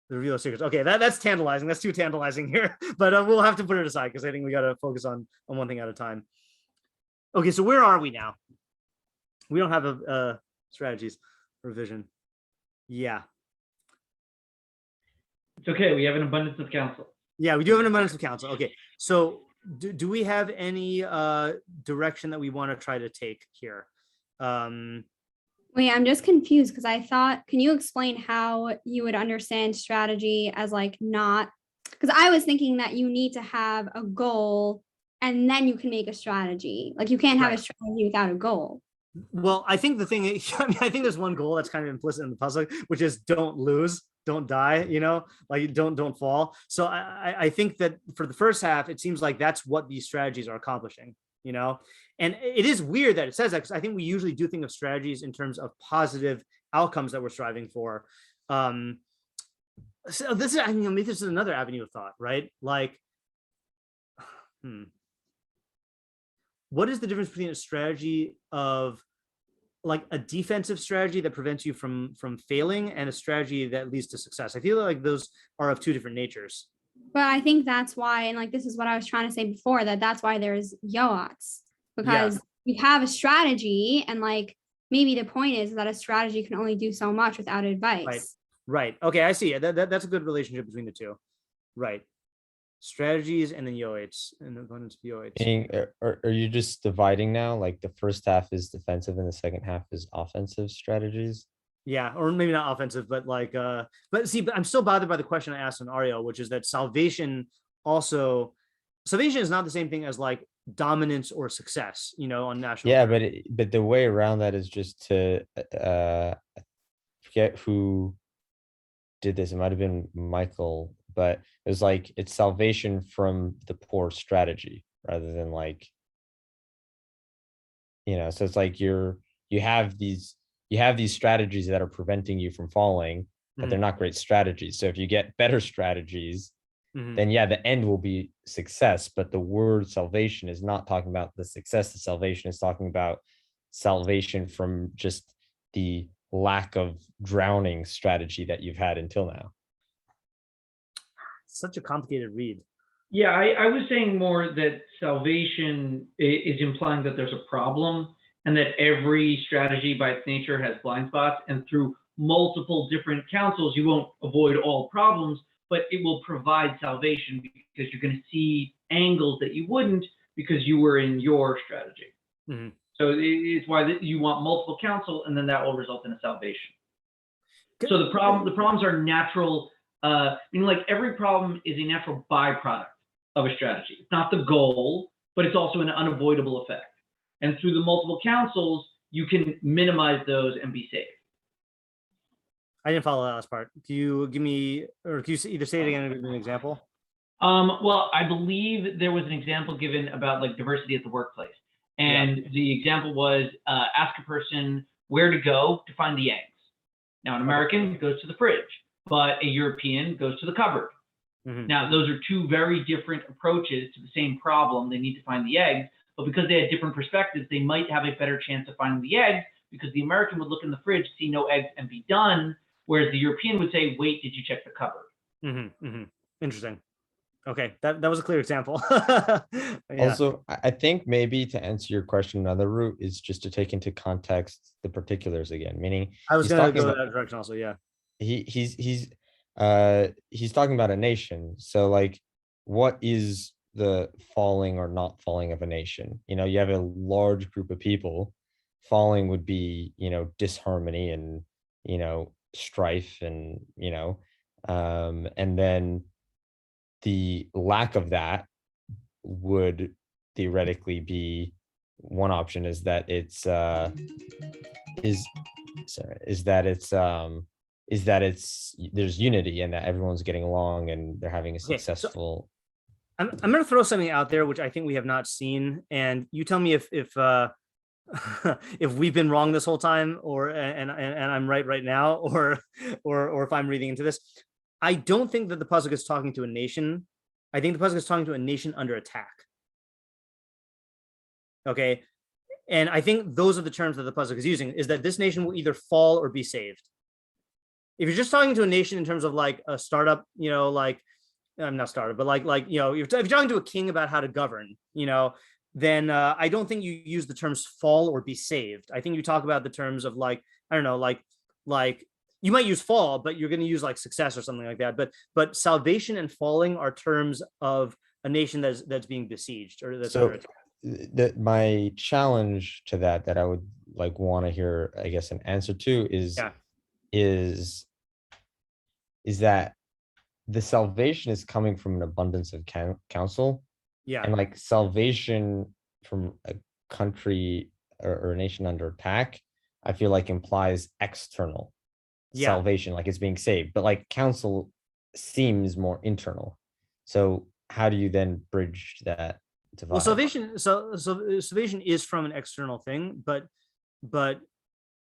the reveal of secrets. Okay, that's tantalizing. That's too tantalizing here, but we'll have to put it aside because I think we got to focus on one thing at a time. Okay, so where are we now? We don't have a strategies revision. Yeah. It's okay. We have an abundance of counsel. Yeah, we do have an abundance of counsel. Okay, so do we have any direction that we want to try to take here? Wait, I'm just confused because I thought, can you explain how you would understand strategy as like not, because I was thinking that you need to have a goal and then you can make a strategy. Like you can't have a strategy without a goal. Well, I think the thing is, I mean, I think there's one goal that's kind of implicit in the puzzle, which is don't lose, don't die, like don't fall. So I think that for the first half, it seems like that's what these strategies are accomplishing, and it is weird that it says that because I think we usually do think of strategies in terms of positive outcomes that we're striving for. So this is, I mean, maybe this is another avenue of thought, right? Like, what is the difference between a strategy of like a defensive strategy that prevents you from failing and a strategy that leads to success? I feel like those are of two different natures. But I think that's why, and like this is what I was trying to say before, that's why there's yoats, because you have a strategy, and like maybe the point is that a strategy can only do so much without advice. Right. Okay, I see. That's a good relationship between the two. Right. Strategies and then yoets and abundance of yoets. Are you just dividing now? Like the first half is defensive and the second half is offensive strategies? Yeah, or maybe not offensive, but like, but I'm still bothered by the question I asked on Ariel, which is that salvation is not the same thing as like dominance or success, on national. Yeah, but the way around that is just to forget who did this. It might have been Michael, but it was like it's salvation from the poor strategy rather than like, so it's like you have these strategies that are preventing you from falling, but they're not great strategies. So if you get better strategies, then the end will be success. But the word salvation is not talking about the success of salvation. It's talking about salvation from just the lack of drowning strategy that you've had until now. Such a complicated read. Yeah, I was saying more that salvation is implying that there's a problem and that every strategy by its nature has blind spots, and through multiple different counsels, you won't avoid all problems, but it will provide salvation because you're going to see angles that you wouldn't because you were in your strategy. So it's why you want multiple counsel, and then that will result in a salvation. So the problems are natural. Meaning like every problem is a natural byproduct of a strategy. It's not the goal, but it's also an unavoidable effect. And through the multiple counsels, you can minimize those and be safe. I didn't follow that last part. Can you give me, or can you either say it again or give me an example? Well, I believe there was an example given about like diversity at the workplace. And the example was ask a person where to go to find the eggs. Now, an American goes to the fridge, but a European goes to the cupboard. Now, those are two very different approaches to the same problem. They need to find the eggs, but because they had different perspectives, they might have a better chance of finding the eggs because the American would look in the fridge, see no eggs, and be done, whereas the European would say, wait, did you check the cupboard? Interesting. Okay, that was a clear example. Also, I think maybe to answer your question, another route is just to take into context the particulars again, meaning I was going to go that direction also, yeah. He's talking about a nation. So like, what is the falling or not falling of a nation? You have a large group of people falling would be, disharmony and, strife and, and then the lack of that would theoretically be one option is that it's there's unity and that everyone's getting along and they're having a successful. I'm going to throw something out there which I think we have not seen, and you tell me if if we've been wrong this whole time, or and I'm right now, or if I'm reading into this. I don't think that the pasuk is talking to a nation. I think the pasuk is talking to a nation under attack. Okay, and I think those are the terms that the pasuk is using, is that this nation will either fall or be saved. If you're just talking to a nation in terms of like a startup, like I'm not startup, but if you're talking to a king about how to govern, then I don't think you use the terms fall or be saved. I think you talk about the terms of like, I don't know, like you might use fall, but you're going to use like success or something like that. But salvation and falling are terms of a nation that's being besieged or that's under attack. My challenge to that I would like want to hear, I guess, an answer to is that the salvation is coming from an abundance of counsel. Yeah. And like salvation from a country or a nation under attack, I feel like implies external salvation, like it's being saved. But like counsel seems more internal. So how do you then bridge that divide? Well, salvation is from an external thing, but that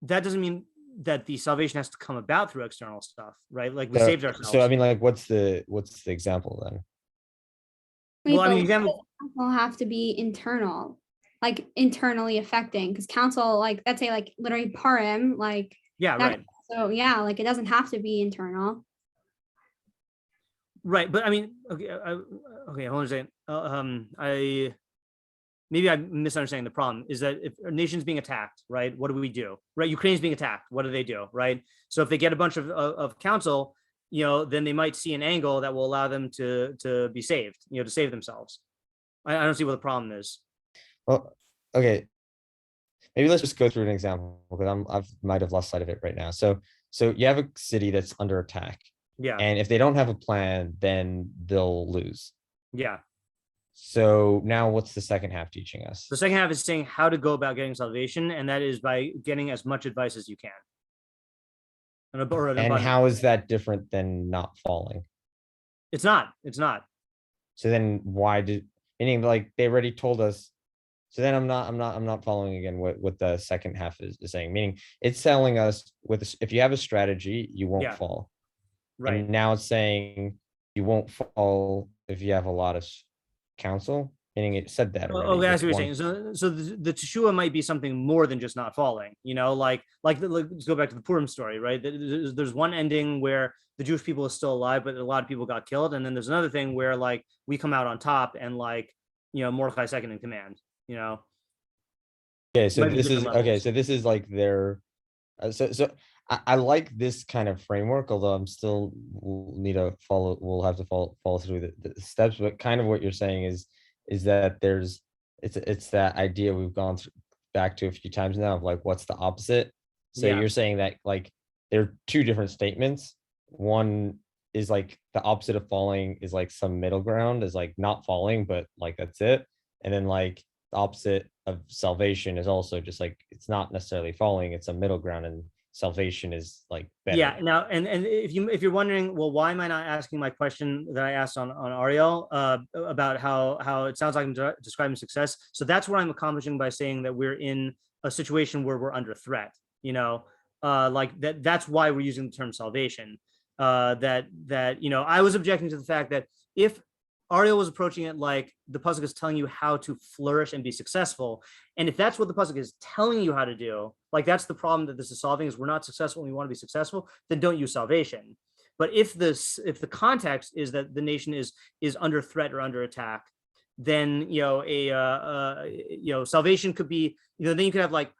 doesn't mean that the salvation has to come about through external stuff, right? Like we saved ourselves. So I mean, like, what's the example then? Well, I mean, counsel have to be internal, like internally affecting, because counsel, like let's say, like literally parim, like right. So yeah, like it doesn't have to be internal. Right, but I mean, okay, hold on a second. Maybe I'm misunderstanding the problem. Is that if a nation's being attacked, right? What do we do? Right, Ukraine's being attacked. What do they do? Right. So if they get a bunch of counsel, then they might see an angle that will allow them to be saved. To save themselves. I don't see what the problem is. Well, okay. Maybe let's just go through an example because I might have lost sight of it right now. So you have a city that's under attack. Yeah. And if they don't have a plan, then they'll lose. Yeah. So now what's the second half teaching us? The second half is saying how to go about getting salvation, and that is by getting as much advice as you can. And how is that different than not falling? It's not. So then meaning like they already told us. So then I'm not following again what the second half is saying, meaning it's telling us if you have a strategy, you won't fall. Right. And now it's saying you won't fall if you have a lot of counsel, meaning it said that already. Oh, that's what you're saying. So the teshua might be something more than just not falling. Like let's go back to the Purim story, right? There's one ending where the Jewish people is still alive, but a lot of people got killed, and then there's another thing where like we come out on top, and like Mordechai second in command. Okay, so this is okay. So this is like their. So I like this kind of framework, although I'm still need to follow. We'll have to follow through the steps. But kind of what you're saying is that it's that idea we've gone back to a few times now of like what's the opposite. So you're saying that like there are two different statements. One is like the opposite of falling is like some middle ground, is like not falling, but like that's it. And then like the opposite of salvation is also just like it's not necessarily falling, it's a middle ground, and salvation is like better. Yeah. Now, and if you're wondering, well, why am I not asking my question that I asked on Ariel about how it sounds like I'm describing success? So that's what I'm accomplishing by saying that we're in a situation where we're under threat. Like that's why we're using the term salvation. That I was objecting to the fact that if Ariel was approaching it like the pasuk is telling you how to flourish and be successful, and if that's what the pasuk is telling you how to do, like that's the problem that this is solving, is we're not successful and we want to be successful, then don't use salvation. But if the context is that the nation is under threat or under attack, then salvation could be, then you could have like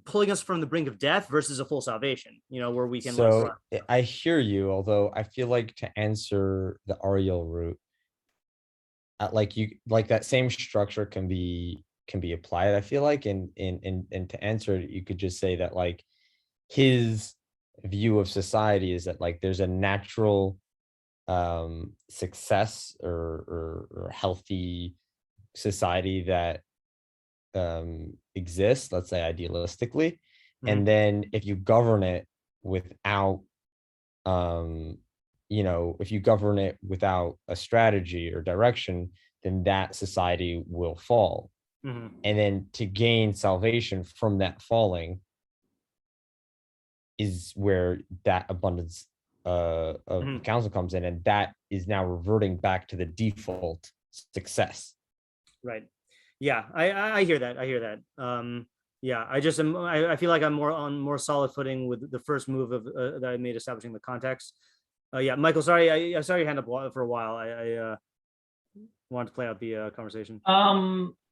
pulling us from the brink of death versus a full salvation, where we can. So I hear you, although I feel like to answer the Ariel route, like that same structure can be can be applied, I feel like. And to answer it, you could just say that like his view of society is that like there's a natural success or healthy society that exists, let's say idealistically. And then if you govern it without if you govern it without a strategy or direction, then that society will fall. And then to gain salvation from that falling is where that abundance of counsel comes in, and that is now reverting back to the default success. Right. Yeah, I hear that. I hear that. Yeah, I just am. I feel like I'm more solid footing with the first move of that I made, establishing the context. Yeah, Michael. Sorry, I saw your hand up for a while. I wanted to play out the conversation.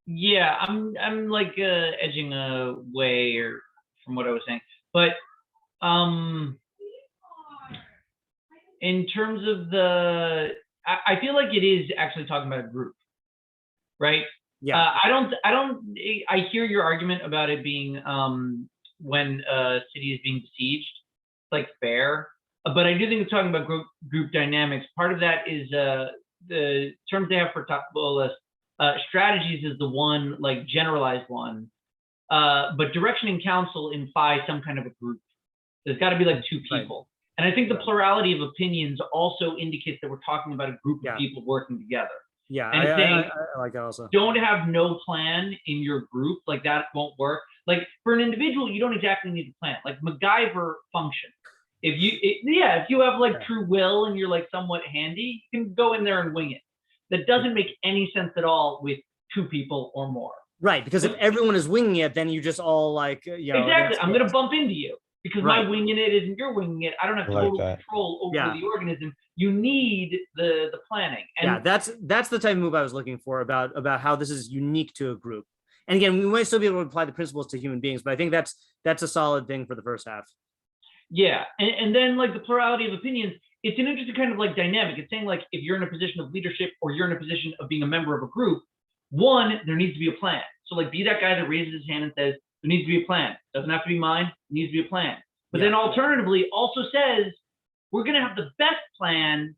Yeah, I'm like edging away or from what I was saying, but in terms of I feel like it is actually talking about a group, right? Yeah. I hear your argument about it being when a city is being besieged, like fair, but I do think it's talking about group dynamics. Part of that is the terms they have for Takbolas. Strategies is the one, like generalized one, but direction and counsel imply some kind of a group. There's got to be like two people. Right. And I think the plurality of opinions also indicates that we're talking about a group of people working together. Yeah, and I like that also. Don't have no plan in your group, like that won't work. Like for an individual, you don't exactly need a plan. Like MacGyver function. If you have like true will and you're like somewhat handy, you can go in there and wing it. That doesn't make any sense at all with two people or more. Right, because if everyone is winging it, then you just all like, exactly. I'm going to bump into you because my winging it isn't your winging it. I don't have total control over the organism. You need the planning. And that's the type of move I was looking for about how this is unique to a group. And again, we might still be able to apply the principles to human beings, but I think that's a solid thing for the first half. Yeah, and then like the plurality of opinions, it's an interesting kind of like dynamic. It's saying like if you're in a position of leadership or you're in a position of being a member of a group, one, there needs to be a plan. So like be that guy that raises his hand and says, there needs to be a plan. Doesn't have to be mine, it needs to be a plan. But then alternatively also says, we're gonna have the best plan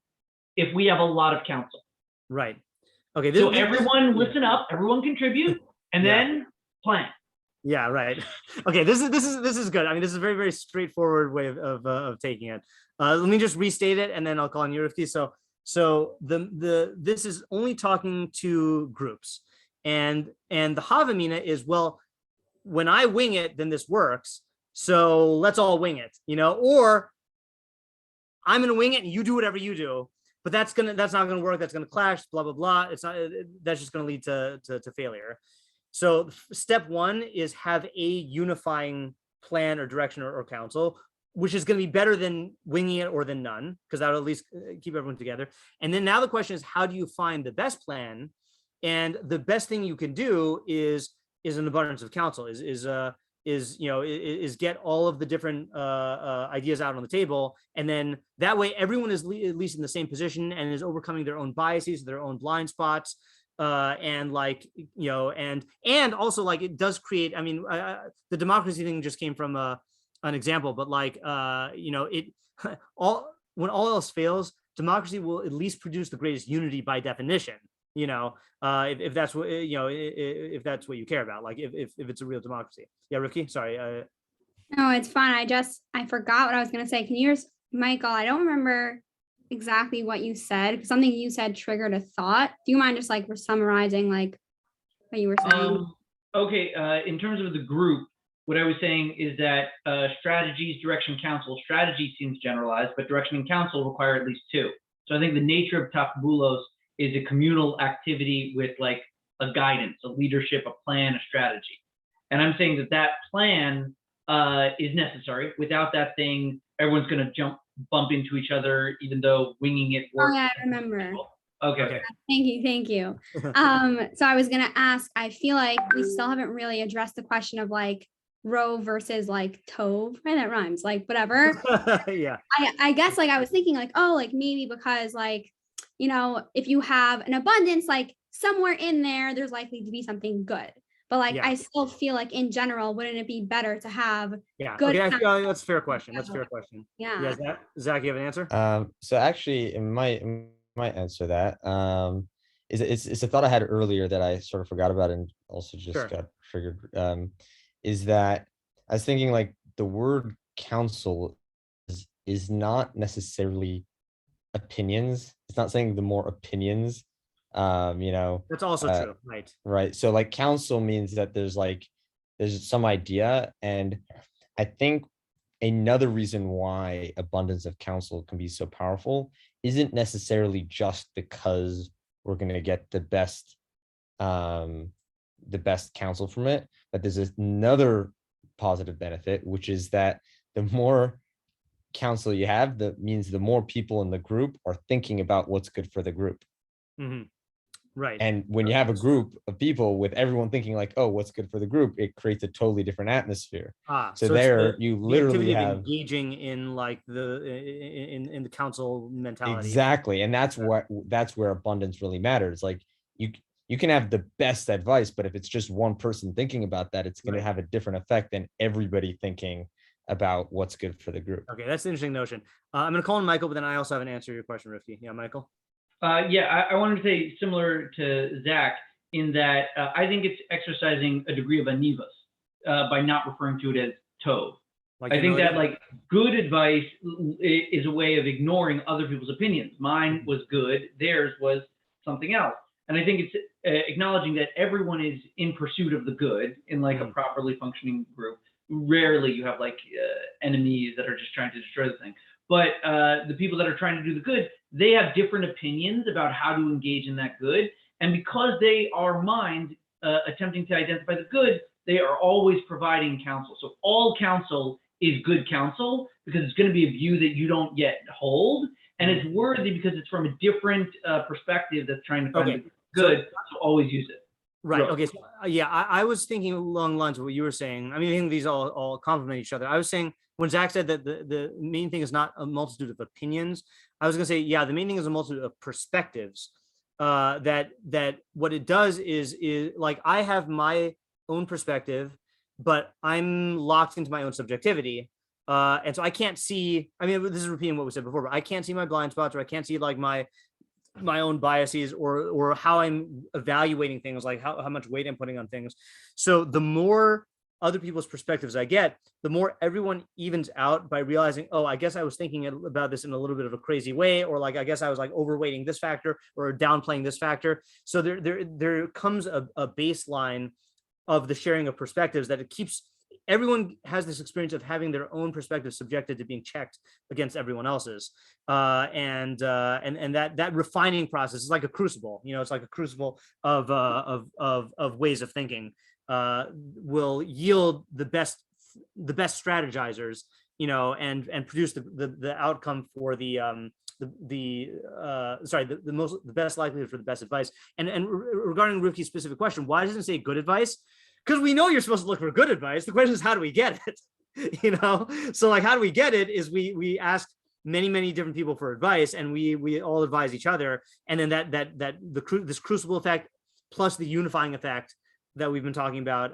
if we have a lot of counsel. Right. Okay. So everyone listen up, everyone contribute, and then plan. Yeah, right. Okay, this is good. I mean, this is a very, very straightforward way of taking it. Let me just restate it, and then I'll call on you, Rifki. So this is only talking to groups, and the Havamina is, well, when I wing it, then this works. So let's all wing it, or I'm gonna wing it and you do whatever you do, but that's not gonna work. That's gonna clash. Blah blah blah. It's not. That's just gonna lead to failure. So step one is have a unifying plan or direction or counsel, which is going to be better than winging it or than none, because that'll at least keep everyone together. And then now the question is, how do you find the best plan? And the best thing you can do is an abundance of counsel, is get all of the different ideas out on the table. And then that way everyone is at least in the same position and is overcoming their own biases, their own blind spots. And also like it does create, I mean, the democracy thing just came from an example, but like, when all else fails, democracy will at least produce the greatest unity by definition, if that's what, if that's what you care about, like if it's a real democracy. Yeah, Ricky, sorry. No, it's fine. I forgot what I was going to say. Can you Michael, I don't remember exactly what you said. Something you said triggered a thought. Do you mind just like summarizing like what you were saying? Okay, in terms of the group, what I was saying is that strategies, direction, counsel. Strategy seems generalized, but direction and counsel require at least two. So I think the nature of takbulos is a communal activity with like a guidance, a leadership, a plan, a strategy. And I'm saying that plan is necessary. Without that thing, everyone's going to bump into each other, even though winging it works. Oh yeah, I remember. Okay. Thank you. So I was gonna ask, I feel like we still haven't really addressed the question of like Rove versus like Tove, right? That rhymes, like whatever. Yeah. I guess like I was thinking like, oh, like maybe because like, if you have an abundance, like somewhere in there's likely to be something good. but like I still feel like in general, wouldn't it be better to have good okay, that's a fair question. That's a fair question. Yeah. Zach, you have an answer? So actually it might answer that. It's a thought I had earlier that I sort of forgot about and also just got triggered. Is that I was thinking like the word counsel is not necessarily opinions. It's not saying the more opinions, that's also true, right. So like counsel means that there's some idea, and I think another reason why abundance of counsel can be so powerful isn't necessarily just because we're going to get the best counsel from it, but there's another positive benefit, which is that the more counsel you have, that means the more people in the group are thinking about what's good for the group. Mm-hmm. Right. And when you have a group of people with everyone thinking like, oh, what's good for the group, it creates a totally different atmosphere. So there you literally have engaging in like in the council mentality. Exactly. And that's where abundance really matters. Like you can have the best advice, but if it's just one person thinking about that, it's going to have a different effect than everybody thinking about what's good for the group. Okay, that's an interesting notion. I'm going to call in Michael, but then I also have an answer to your question, Rifki. Yeah, Michael? I wanted to say similar to Zach in that I think it's exercising a degree of anivas by not referring to it as tov. I think that like good advice is a way of ignoring other people's opinions. Mine was good, theirs was something else. And I think it's acknowledging that everyone is in pursuit of the good in like a properly functioning group. Rarely you have like enemies that are just trying to destroy the thing. But the people that are trying to do the good, they have different opinions about how to engage in that good. And because they are minds attempting to identify the good, they are always providing counsel. So all counsel is good counsel because it's going to be a view that you don't yet hold. And it's worthy because it's from a different perspective that's trying to find the good. So always use it. Right. Okay. So, I was thinking along the lines of what you were saying. I mean, I think these all complement each other. I was saying when Zach said that the main thing is not a multitude of opinions, I was going to say, the main thing is a multitude of perspectives. That what it does is like I have my own perspective, but I'm locked into my own subjectivity. And so I can't see, I mean, this is repeating what we said before, but I can't see my blind spots, or I can't see like my own biases or how I'm evaluating things, like how much weight I'm putting on things. So the more other people's perspectives I get, the more everyone evens out by realizing, oh, I guess I was thinking about this in a little bit of a crazy way, or like, I guess I was like overweighting this factor or downplaying this factor. So there comes a baseline of the sharing of perspectives that it keeps. Everyone has this experience of having their own perspective subjected to being checked against everyone else's, and that refining process is like a crucible. It's like a crucible of ways of thinking. Will yield the best strategizers, and produce the outcome for the best likelihood for the best advice. And regarding Rifki's specific question, why doesn't it say good advice? Because we know you're supposed to look for good advice. The question is, how do we get it? So like, how do we get it is we ask many different people for advice, and we all advise each other. And then this crucible effect plus the unifying effect that we've been talking about,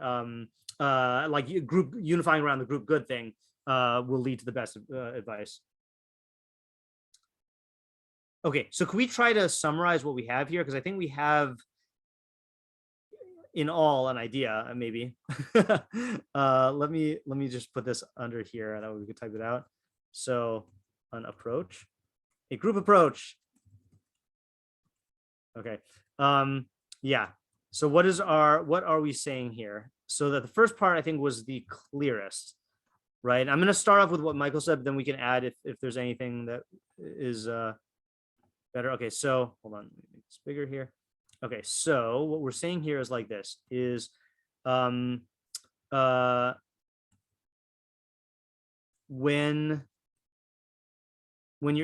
like group unifying around the group good thing, will lead to the best advice. Okay, so can we try to summarize what we have here? Because I think we have in all an idea, maybe. Let me just put this under here, that way we could type it out. So an approach, a group approach. Okay. So what are we saying here? So that the first part I think was the clearest, right? I'm going to start off with what Michael said, but then we can add if there's anything that is better. Okay, so hold on, let me make this bigger here. Okay, so what we're saying here is like this, is when you're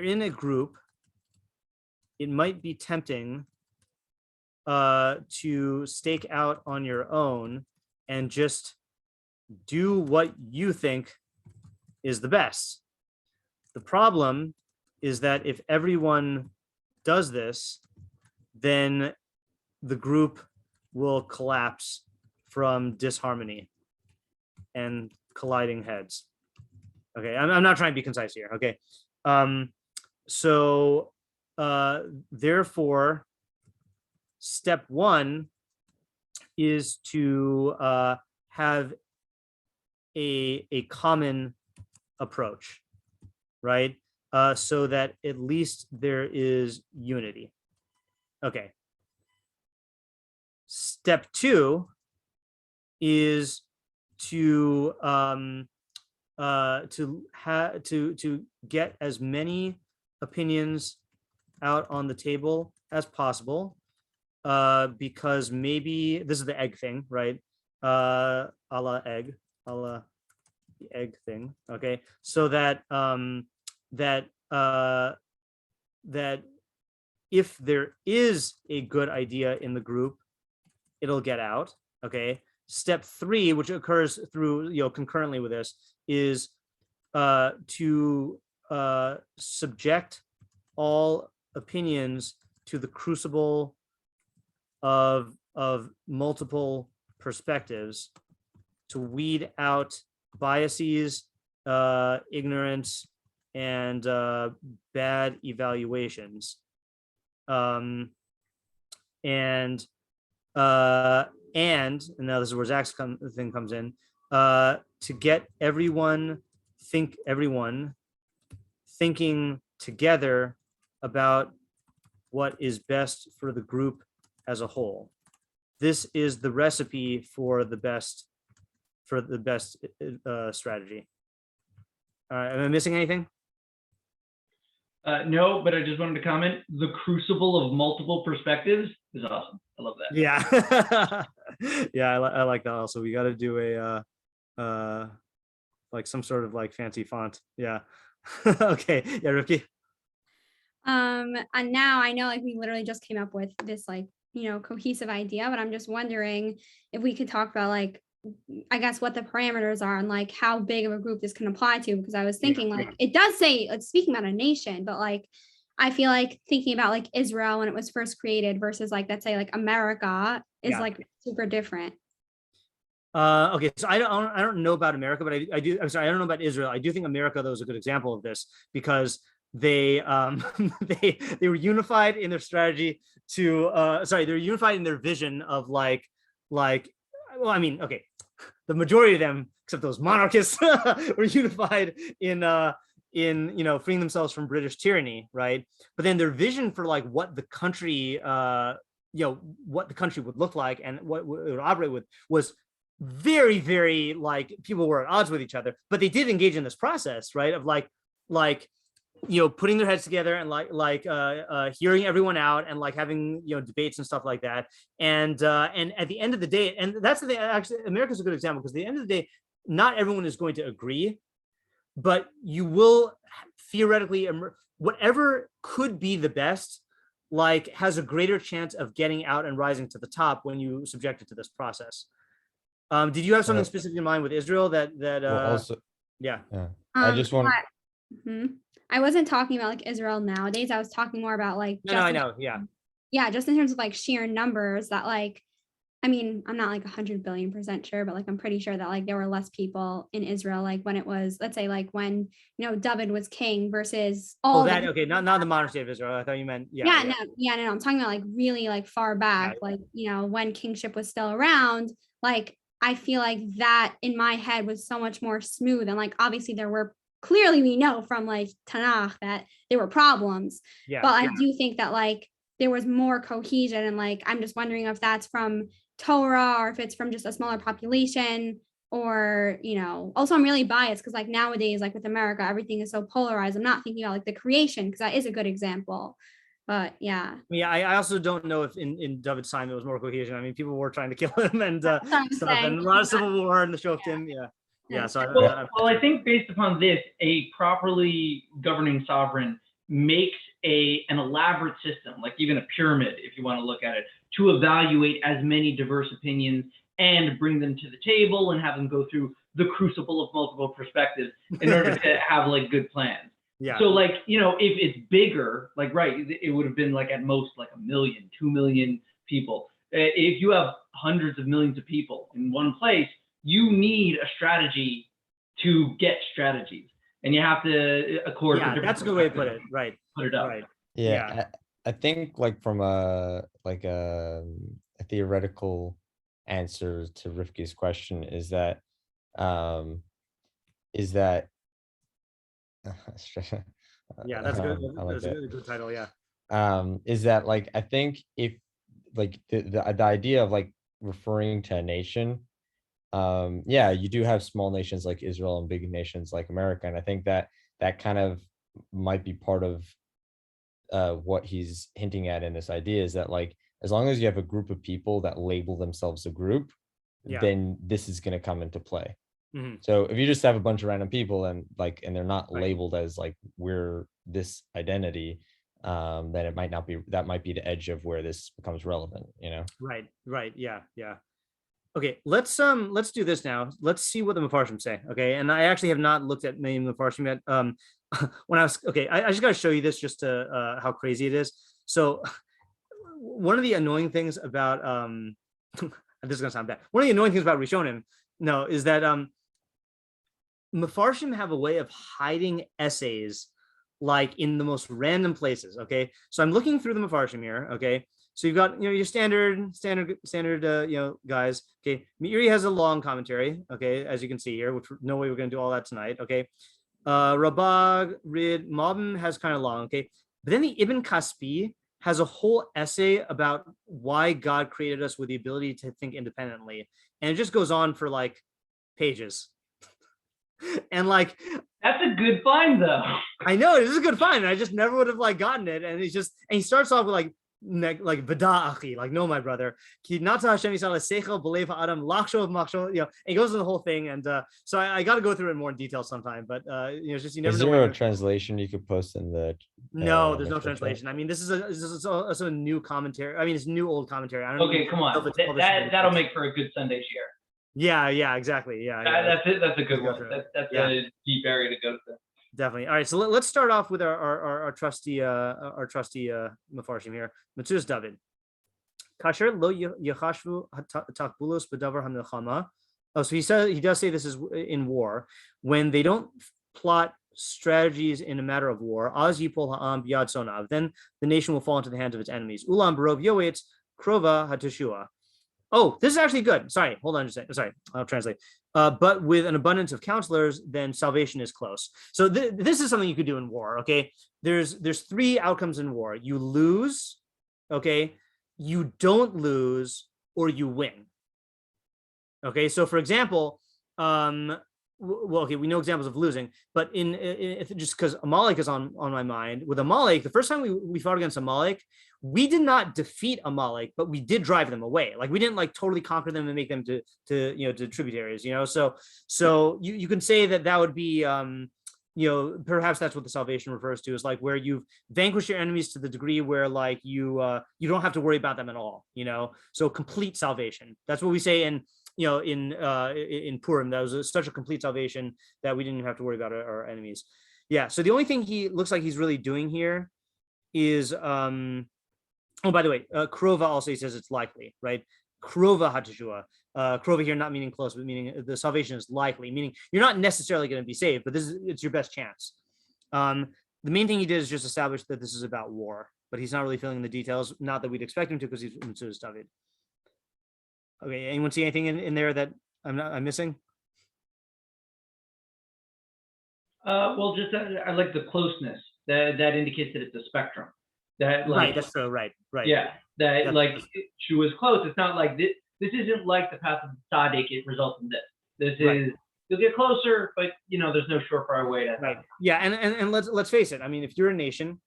in a group, it might be tempting to stake out on your own and just do what you think is the best. The problem is that if everyone does this, then the group will collapse from disharmony and colliding heads. Okay, I'm not trying to be concise here. Okay, so therefore, step one is to have a common approach, right? So that at least there is unity. Okay. Step two is to get as many opinions out on the table as possible, because maybe this is the egg thing, right? A la egg, a la the egg thing. Okay, so that that if there is a good idea in the group, it'll get out. Okay. Step three, which occurs through, concurrently with this, is to subject all opinions to the crucible of multiple perspectives to weed out biases, ignorance, and bad evaluations. And now this is where Zach's thing comes in, to get everyone thinking together about what is best for the group as a whole. This is the recipe for the best strategy. Am I missing anything? No, but I just wanted to comment. The crucible of multiple perspectives is awesome. I love that. Yeah. Yeah, I like that also. We got to do a like some sort of like fancy font. Yeah. Okay. Yeah, Rifki. And now I know like we literally just came up with this like, cohesive idea, but I'm just wondering if we could talk about like, I guess what the parameters are and like how big of a group this can apply to, because I was thinking like it does say like speaking about a nation, but like I feel like thinking about like Israel when it was first created versus like let's say like America is like super different. Okay, so I don't know about America, but I do. I'm sorry, I don't know about Israel. I do think America though is a good example of this because they they were unified in their strategy to they were unified in their vision of like well, I mean, okay, the majority of them, except those monarchists, were unified in freeing themselves from British tyranny, right? But then their vision for like what the country what the country would look like and what it would operate with was very, very like people were at odds with each other, but they did engage in this process, right? Of like putting their heads together and hearing everyone out and like having debates and stuff like that. And at the end of the day, and that's the thing, actually America's a good example because at the end of the day, not everyone is going to agree, but you will theoretically whatever could be the best like has a greater chance of getting out and rising to the top when you subject it to this process. Did you have something specific in mind with Israel that also, yeah. I just want I wasn't talking about like Israel nowadays. I was talking more about like no, I know, yeah, just in terms of like sheer numbers that like, I mean, I'm not like 100 billion% sure, but like I'm pretty sure that like there were less people in Israel like when it was, let's say like when David was king versus all that okay, not the modern state of Israel. I thought you meant no, I'm talking about like really like far back, like when kingship was still around. Like I feel like that in my head was so much more smooth, and like obviously there were clearly we know from like Tanakh that there were problems, but I do think that like there was more cohesion, and like I'm just wondering if that's from Torah or if it's from just a smaller population, or also I'm really biased because like nowadays like with America everything is so polarized. I'm not thinking about like the creation because that is a good example, but I also don't know if in David's time there was more cohesion. I mean, people were trying to kill him and stuff, and a lot of civil war and the show of him. So I think based upon this, a properly governing sovereign makes an elaborate system, like even a pyramid, if you want to look at it, to evaluate as many diverse opinions and bring them to the table and have them go through the crucible of multiple perspectives in order to have like good plans. Yeah. So like, if it's bigger, like, right, it would have been like at most like 1 million, 2 million people. If you have hundreds of millions of people in one place, you need a strategy to get strategies, and you have to accord. Yeah, that's a good way to put it. Right. Put it up. Right. Yeah, I think like from a theoretical answer to Rifki's question is that Yeah, that's good. I like That's a good title. Yeah. Is that like I think if like the idea of like referring to a nation, yeah, you do have small nations like Israel and big nations like America, and I think that kind of might be part of what he's hinting at in this idea is that like as long as you have a group of people that label themselves a group, then this is going to come into play. So if you just have a bunch of random people and they're not labeled as like we're this identity, then it might not be, that might be the edge of where this becomes relevant, you know? Right. Yeah. Okay, let's do this now. Let's see what the meforshim say. Okay, and I actually have not looked at many meforshim yet. When I was I just got to show you this just to how crazy it is. So one of the annoying things about this is gonna sound bad. One of the annoying things about Rishonim, is that meforshim have a way of hiding essays like in the most random places. Okay, so I'm looking through the meforshim here. Okay. So you've got, your standard, guys. Okay, Meiry has a long commentary. Okay, as you can see here, which no way we're going to do all that tonight. Okay, Rabag, Rid, Mabim has kind of long. Okay, but then the Ibn Kaspi has a whole essay about why God created us with the ability to think independently, and it just goes on for like pages. And like, that's a good find, though. I know it is a good find, and I just never would have gotten it. And he starts off with like vada achi, like no, my brother, and he goes into the whole thing, and so I got to go through it more in detail sometime, but just you never know. Is there a translation you could post in the no, there's no translation. I mean, this is also a new commentary. I mean, it's new old commentary. I don't okay, come on, that'll make for a good Sunday share. Yeah, exactly. That's it. That's a good one. That's a deep area to go to. Definitely. All right, so let's start off with our trusty meforshim here. Matzudas David. Kasher lo yachashvu takbulos b'davar hamilchama. Oh, so he does say this is in war when they don't plot strategies in a matter of war. Az yipol ha'am b'yad sonav. Then the nation will fall into the hands of its enemies. Ulam barov yoetz krova hateshua. Oh, this is actually good. Sorry, hold on just a second. Sorry, I'll translate. But with an abundance of counselors, then salvation is close. So this is something you could do in war. Okay, there's three outcomes in war: you lose, okay, you don't lose, or you win. Okay, so for example, we know examples of losing, but just because Amalek is on my mind, with Amalek, the first time we fought against Amalek, we did not defeat Amalek, but we did drive them away. Like we didn't totally conquer them and make them to tributaries, So you can say that would be, perhaps that's what the salvation refers to, is like where you've vanquished your enemies to the degree where like you don't have to worry about them at all, So complete salvation. That's what we say in Purim. That was such a complete salvation that we didn't have to worry about our enemies. Yeah. So the only thing he looks like he's really doing here is, oh, by the way, krova also, he says it's likely, right? Krova hateshua. Krova here not meaning close, but meaning the salvation is likely, meaning you're not necessarily going to be saved, but it's your best chance. The main thing he did is just establish that this is about war, but he's not really filling in the details. Not that we'd expect him to, because he's Matzudas David. Okay, anyone see anything in there that I'm missing? Well, just I like the closeness that indicates that it's a spectrum. Right, that's true. Right. Yeah, she was close. It's not like this. This isn't like the path of tzaddik. It results in this. This is you'll get closer, but there's no surefire way to. Right. Yeah, and let's face it. I mean, if you're a nation,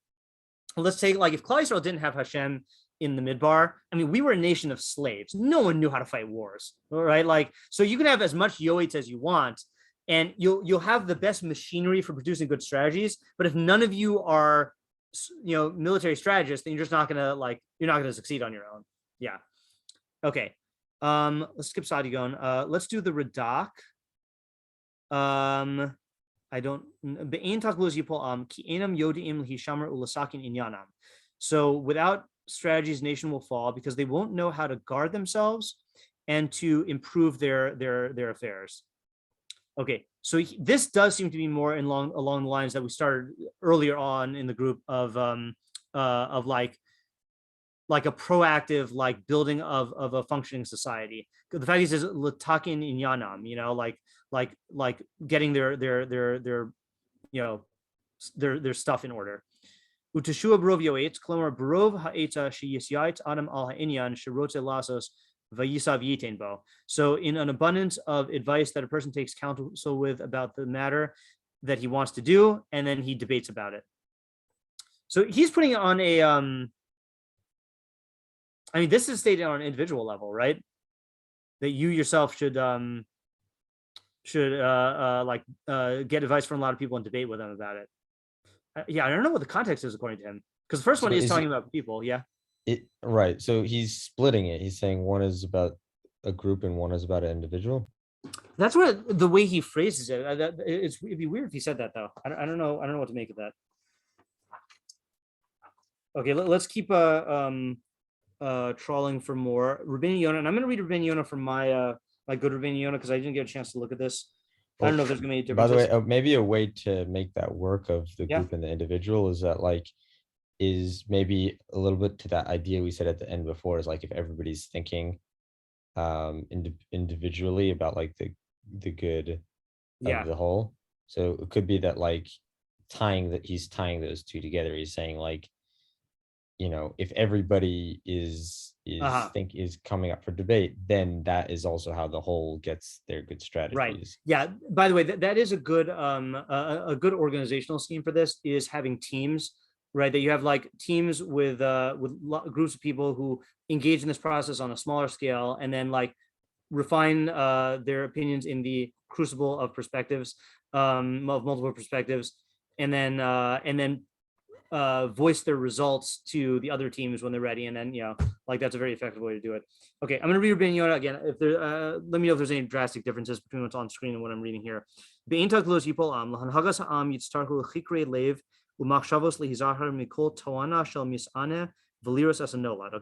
let's take if Klal Yisrael didn't have Hashem in the midbar, I mean, we were a nation of slaves. No one knew how to fight wars, right? So you can have as much yoetz as you want, and you'll have the best machinery for producing good strategies. But if none of you are, military strategists, then you're just not gonna you're not gonna succeed on your own. Yeah. Okay. Let's skip Sadigon. Let's do the Radak. I don't. So without strategies, nation will fall because they won't know how to guard themselves and to improve their affairs. Okay, so this does seem to be more along the lines that we started earlier on in the group of like a proactive like building of a functioning society. The fact he says latakin in yanam, you know, like getting their stuff in order. Uteshua brov yoetz, klomar brov ha'eta sheyisyait adam al ha'inyan sherote lasos vayisav yitain bo. So in an abundance of advice that a person takes counsel with about the matter that he wants to do, and then he debates about it. So he's putting it on a, I mean, this is stated on an individual level, right? That you yourself should get advice from a lot of people and debate with them about it. Yeah, I don't know what the context is according to him, because the first one is talking about people. Yeah. Right. So he's splitting it. He's saying one is about a group and one is about an individual. That's what the way he phrases it. It'd be weird if he said that though. I don't know. I don't know what to make of that. Okay, let's keep trawling for more. Rבינו Yona, and I'm going to read Rבינו Yona from my good Rבינו Yona because I didn't get a chance to look at this. I don't know if there's going to be any differences. By the way, maybe a way to make that work of the group and the individual is that is maybe a little bit to that idea we said at the end before, is like if everybody's thinking individually about like the good of the whole. So it could be that he's tying those two together. He's saying you know, if everybody is coming up for debate, then that is also how the whole gets their good strategies. Right. Yeah. By the way, that is a good organizational scheme for this, is having teams, right? That you have teams with groups of people who engage in this process on a smaller scale, and then refine their opinions in the crucible of perspectives, of multiple perspectives, and then voice their results to the other teams when they're ready, and then that's a very effective way to do it. Okay, I'm going to read Rבינו Yona again. If there, let me know if there's any drastic differences between what's on screen and what I'm reading here. Okay,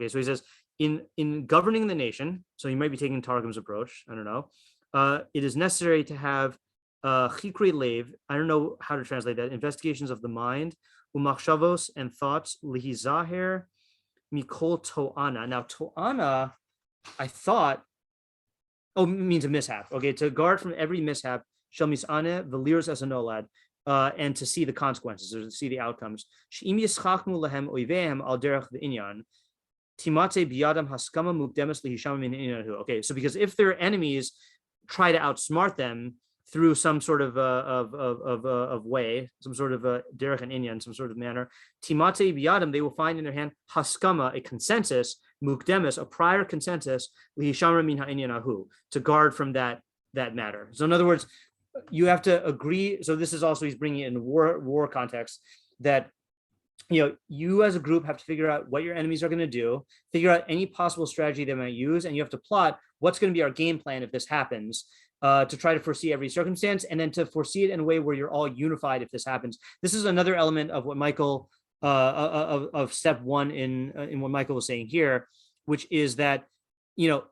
so he says in governing the nation, so you might be taking Targum's approach, I don't know, it is necessary to have chikre lev, I don't know how to translate that, investigations of the mind, umachshavos, and thoughts, lihizaher mikol to'ana. Now to'ana, I thought, means a mishap. Okay, to guard from every mishap, shel misane veliros as a nolad, and to see the consequences, or to see the outcomes. She'im yischachmu lahem oivehem al derech v'inyan, timate biyadam haskama mukdemes lihisham min inyanhu. Okay, so because if their enemies try to outsmart them through some sort of way, some sort of derech and inyan, some sort of manner, timate biyadam, they will find in their hand haskama, a consensus, mukdemes, a prior consensus, lihisham min ha'inyan, to guard from that matter. So in other words, you have to agree. So this is also, he's bringing it in war context, that you as a group have to figure out what your enemies are going to do, figure out any possible strategy they might use, and you have to plot what's going to be our game plan if this happens, to try to foresee every circumstance, and then to foresee it in a way where you're all unified if this happens. This is another element of what Michael of step one in what Michael was saying here, which is that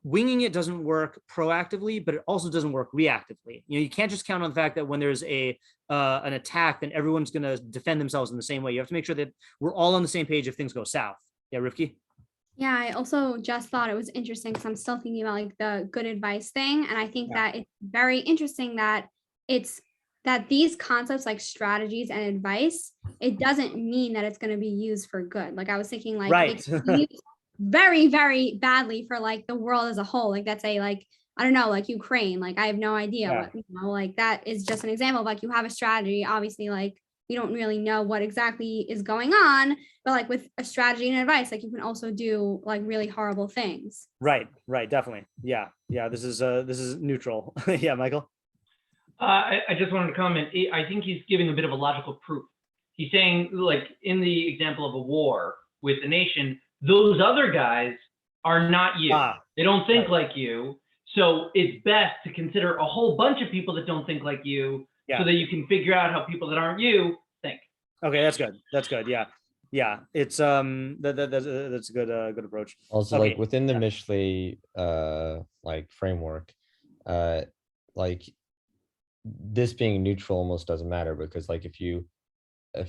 winging it doesn't work proactively, but it also doesn't work reactively. You can't just count on the fact that when there's an attack, then everyone's going to defend themselves in the same way. You have to make sure that we're all on the same page if things go south. Yeah, Rivki? Yeah, I also just thought it was interesting because I'm still thinking about the good advice thing. And I think that it's very interesting that these concepts like strategies and advice, it doesn't mean that it's going to be used for good. I was thinking right. very, very badly for the world as a whole. Let's say I don't know, Ukraine, I have no idea what, that is just an example of you have a strategy, obviously, we don't really know what exactly is going on, but with a strategy and advice, you can also do really horrible things. Right, definitely. Yeah. This is neutral. Yeah, Michael. I just wanted to comment. I think he's giving a bit of a logical proof. He's saying, in the example of a war with a nation, those other guys are not you. They don't think like you. So it's best to consider a whole bunch of people that don't think like you, so that you can figure out how people that aren't you think. Okay, that's good. Yeah. Yeah, it's that's a good approach. Also, Okay, like within the yeah. Mishlei like framework, like this being neutral almost doesn't matter, because like if you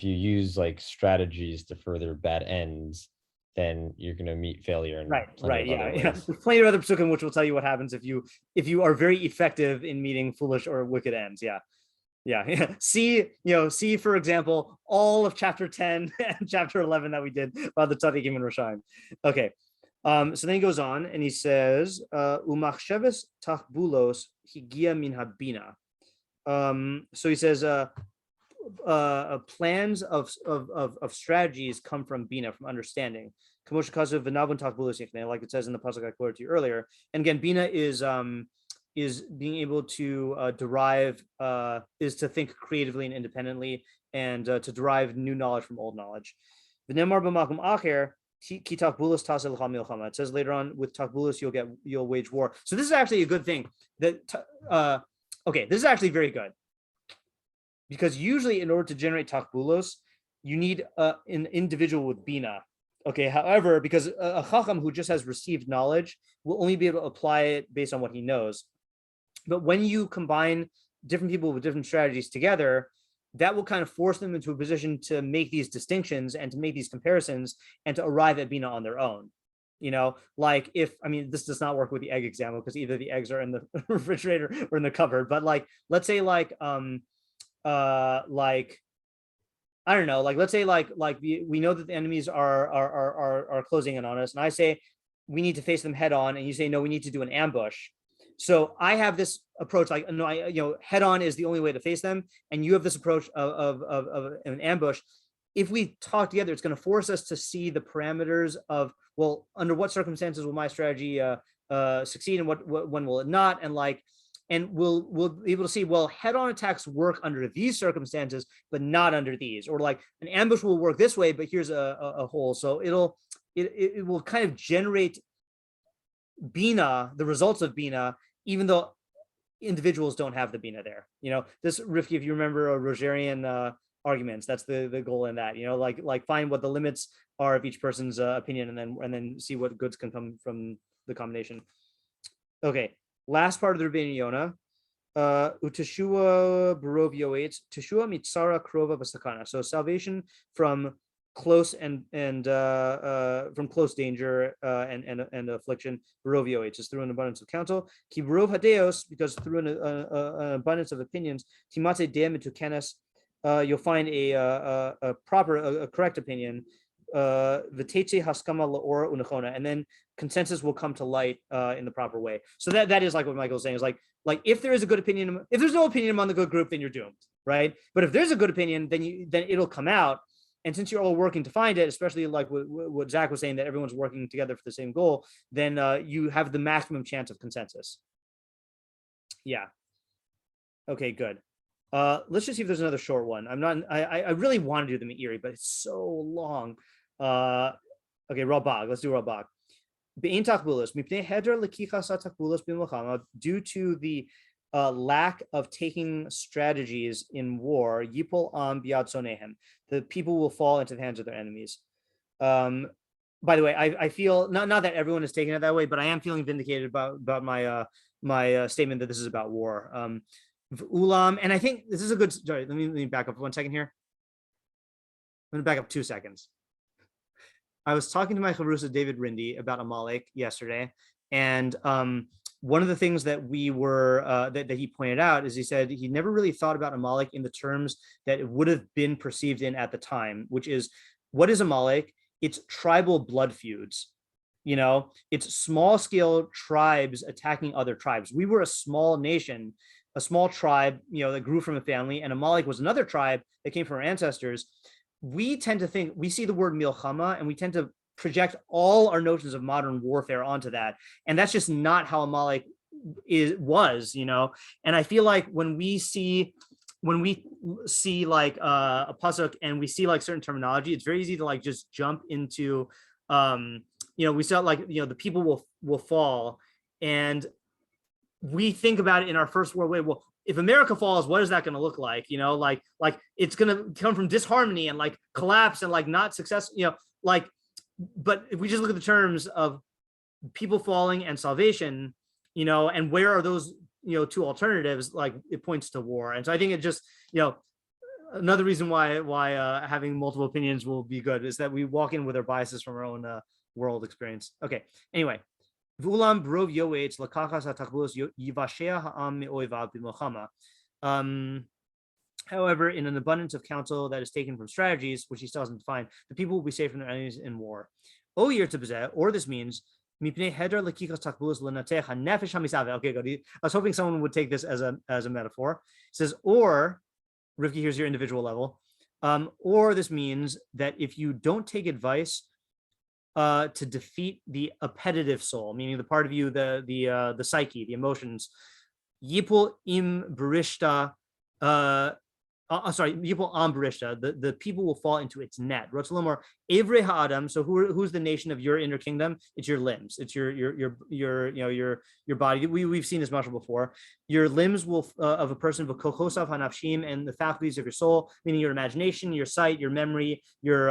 use like strategies to further bad ends, then you're gonna meet failure in Right, plenty of other yeah. ways. There's plenty of other pasukim which will tell you what happens if you are very effective in meeting foolish or wicked ends. Yeah. See, for example, all of chapter 10 and chapter 11 that we did about the tzaddikim and Roshaim. Okay. So then he goes on and he says, Umachsheves tachbulos higia min habina. So he says, plans of strategies come from bina, from understanding. Like it says in the pasuk I quoted to you earlier. And again, bina is being able to derive, is to think creatively and independently, and to derive new knowledge from old knowledge. It says later on, with takbulos you'll wage war. So this is actually a good thing. This is actually very good, because usually in order to generate takbulos, you need an individual with bina. Okay, however, because a chacham who just has received knowledge will only be able to apply it based on what he knows. But when you combine different people with different strategies together, that will kind of force them into a position to make these distinctions and to make these comparisons and to arrive at bina on their own. Like this does not work with the egg example, because either the eggs are in the refrigerator or in the cupboard. But like, let's say I don't know, like let's say we know that the enemies are closing in on us, and I say we need to face them head on, and you say no, we need to do an ambush. So I have this approach, like, no, head on is the only way to face them, and you have this approach of an ambush. If we talk together, it's going to force us to see the parameters of, well, under what circumstances will my strategy succeed, and when will it not, and we'll be able to see, well, head-on attacks work under these circumstances, but not under these, or like an ambush will work this way, but here's a hole. So it will kind of generate bina, the results of bina, even though individuals don't have the bina there. This, Rifki, if you remember Rogerian arguments, that's the goal in that. Like find what the limits are of each person's opinion, and then see what goods can come from the combination. Okay. Last part of the Rבינו Yona, uteshua barov yoetz, teshua mitzara krova v'sakana. So salvation from close and from close danger and affliction. Barov yoetz is through an abundance of counsel. Ki barov hadeos, because through an abundance of opinions, timate deim mitukenes, you'll find a correct opinion. V'tetze haskama laora unachona, and then consensus will come to light in the proper way. So that is like what Michael's saying, is like if there is a good opinion, if there's no opinion among the good group, then you're doomed, right? But if there's a good opinion, then it'll come out. And since you're all working to find it, especially like what Zach was saying, that everyone's working together for the same goal, then you have the maximum chance of consensus. Yeah. Okay, good. Let's just see if there's another short one. I really want to do the me'iri, but it's so long. Okay, Rabag. Let's do Rabag. Due to the lack of taking strategies in war, yipol am biad sonehem, the people will fall into the hands of their enemies. By the way, I feel not that everyone is taking it that way, but I am feeling vindicated about my statement that this is about war. Ulam, and I think this is a good. Sorry, let me back up 1 second here. I'm gonna back up 2 seconds. I was talking to my chavrusa David Rindy about Amalek yesterday, and one of the things that we were that he pointed out is he said he never really thought about Amalek in the terms that it would have been perceived in at the time, which is, what is Amalek? It's tribal blood feuds. It's small scale tribes attacking other tribes. We were a small nation, a small tribe, that grew from a family, and Amalek was another tribe that came from our ancestors. We tend to think, we see the word milchama, and we tend to project all our notions of modern warfare onto that. And that's just not how Amalek was. And I feel like when we see like a pasuk and we see like certain terminology, it's very easy to like just jump into, we saw like, the people will fall, and we think about it in our first world way. Well, if America falls, what is that going to look like? Like it's going to come from disharmony and like collapse and like not success, like, but if we just look at the terms of people falling and salvation, and where are those, two alternatives, like it points to war. And so I think it just, another reason why having multiple opinions will be good is that we walk in with our biases from our own world experience. Okay. Anyway, however, in an abundance of counsel that is taken from strategies, which he still hasn't defined, the people will be saved from their enemies in war. Or this means, okay, good. I was hoping someone would take this as a metaphor. It says, or, Rivki, here's your individual level. Or this means that if you don't take advice to defeat the appetitive soul, meaning the part of you, the psyche, the emotions, yipul im barishta, yipul am barishta, the people will fall into its net. Rotzalomor evre ha'adam. So who's the nation of your inner kingdom? It's your limbs. It's your body. We've seen this much before. Your limbs will of a person, v'kochosav hanafshim, and the faculties of your soul, meaning your imagination, your sight, your memory, your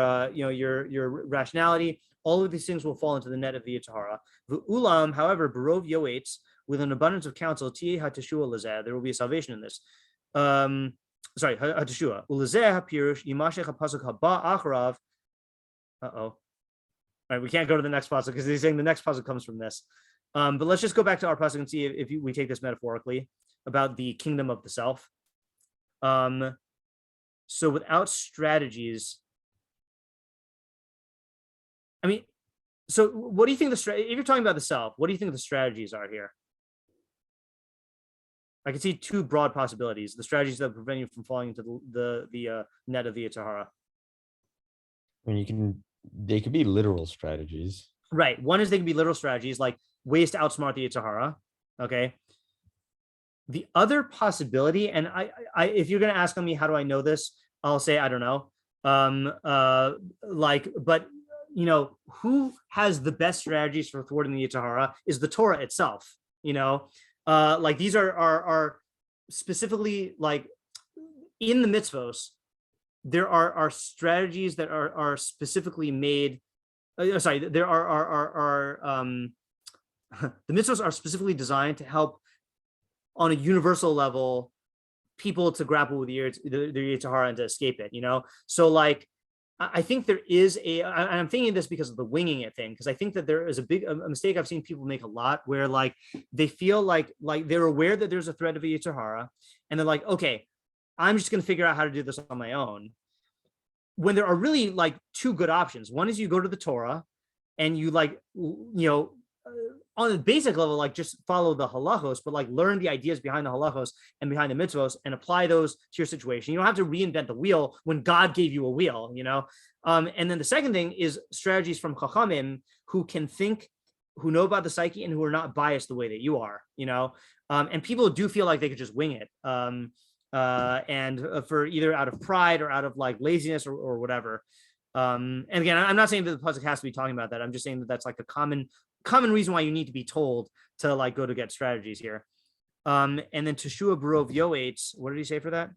rationality. All of these things will fall into the net of the Yetzer Hara. V'ulam, however, barov yoetz, with an abundance of counsel, tieh hateshua lazeh, there will be a salvation in this. Hateshua. Ulazeh hapirush yimashech pasuk haba acharav. All right, we can't go to the next pasuk because he's saying the next pasuk comes from this. But let's just go back to our pasuk and see if we take this metaphorically about the kingdom of the self. So without strategies, I mean, so what do you think if you're talking about the self, what do you think the strategies are here? I can see two broad possibilities: the strategies that prevent you from falling into the net of the Yetzer Hara. I mean, they could be literal strategies. Right. One is they can be literal strategies, like ways to outsmart the Yetzer Hara. Okay. The other possibility, and I if you're going to ask me how do I know this, I'll say I don't know. But who has the best strategies for thwarting the Yetzer Hara is the Torah itself. Like these are specifically, like in the mitzvos, there are strategies that are specifically made. There are the mitzvos are specifically designed to help on a universal level people to grapple with the Yetzer Hara and to escape it. So like I think there is I'm thinking this because of the winging it thing, because I think that there is a mistake I've seen people make a lot where like they feel like they're aware that there's a threat of a Yetzer Hara and they're like, okay, I'm just going to figure out how to do this on my own. When there are really like two good options. One is you go to the Torah and you on a basic level, like just follow the halachos, but like learn the ideas behind the halachos and behind the mitzvos and apply those to your situation. You don't have to reinvent the wheel when God gave you a wheel, And then the second thing is strategies from chachamim who can think, who know about the psyche and who are not biased the way that you are, And people do feel like they could just wing it. And for either out of pride or out of like laziness or whatever. And again, I'm not saying that the pasuk has to be talking about that. I'm just saying that that's like a common reason why you need to be told to like go to get strategies here. And then Teshua Barov Yoetz, what did he say for that?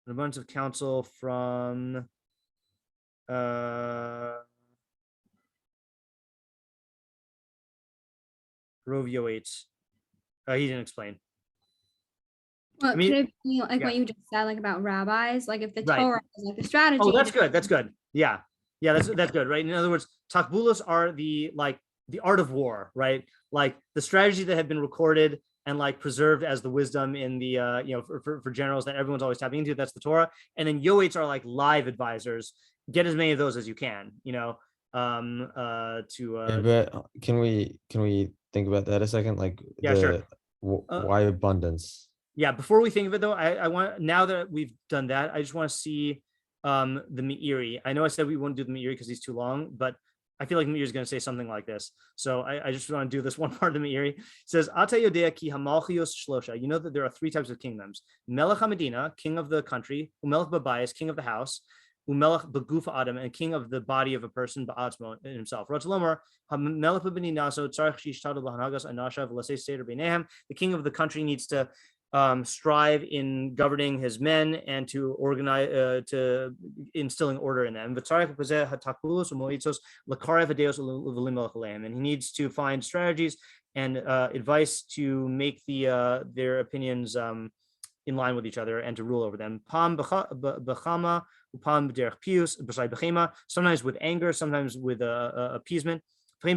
An abundance of counsel from Barov Yoetz. He didn't explain. Well, I mean, could it be like what you just said, like about rabbis, like if the Torah is like the strategy. Oh, that's good. That's good. Yeah, that's good, right? In other words, takbulos are the art of war, right? Like the strategy that have been recorded and like preserved as the wisdom in the for generals that everyone's always tapping into. That's the Torah, and then yoetz are like live advisors. Get as many of those as you can. But can we think about that a second? Like, sure. Why abundance? Yeah, before we think of it though, I want, now that we've done that, I just want to see the me'iri. I know I said we won't do the me'iri because he's too long, but I feel like me'iri is going to say something like this. So I just want to do this one part of the me'iri. It says, Ata yodea ki hamalchios shlosha. You know that there are three types of kingdoms. Melech HaMedina, king of the country. Umelech Babayis, king of the house. umelech beguf adam, and king of the body of a person ba'atzmo in himself. The king of the country needs to strive in governing his men and to organize, to instilling order in them. And he needs to find strategies and advice to make their opinions in line with each other and to rule over them. Sometimes with anger, sometimes with appeasement. I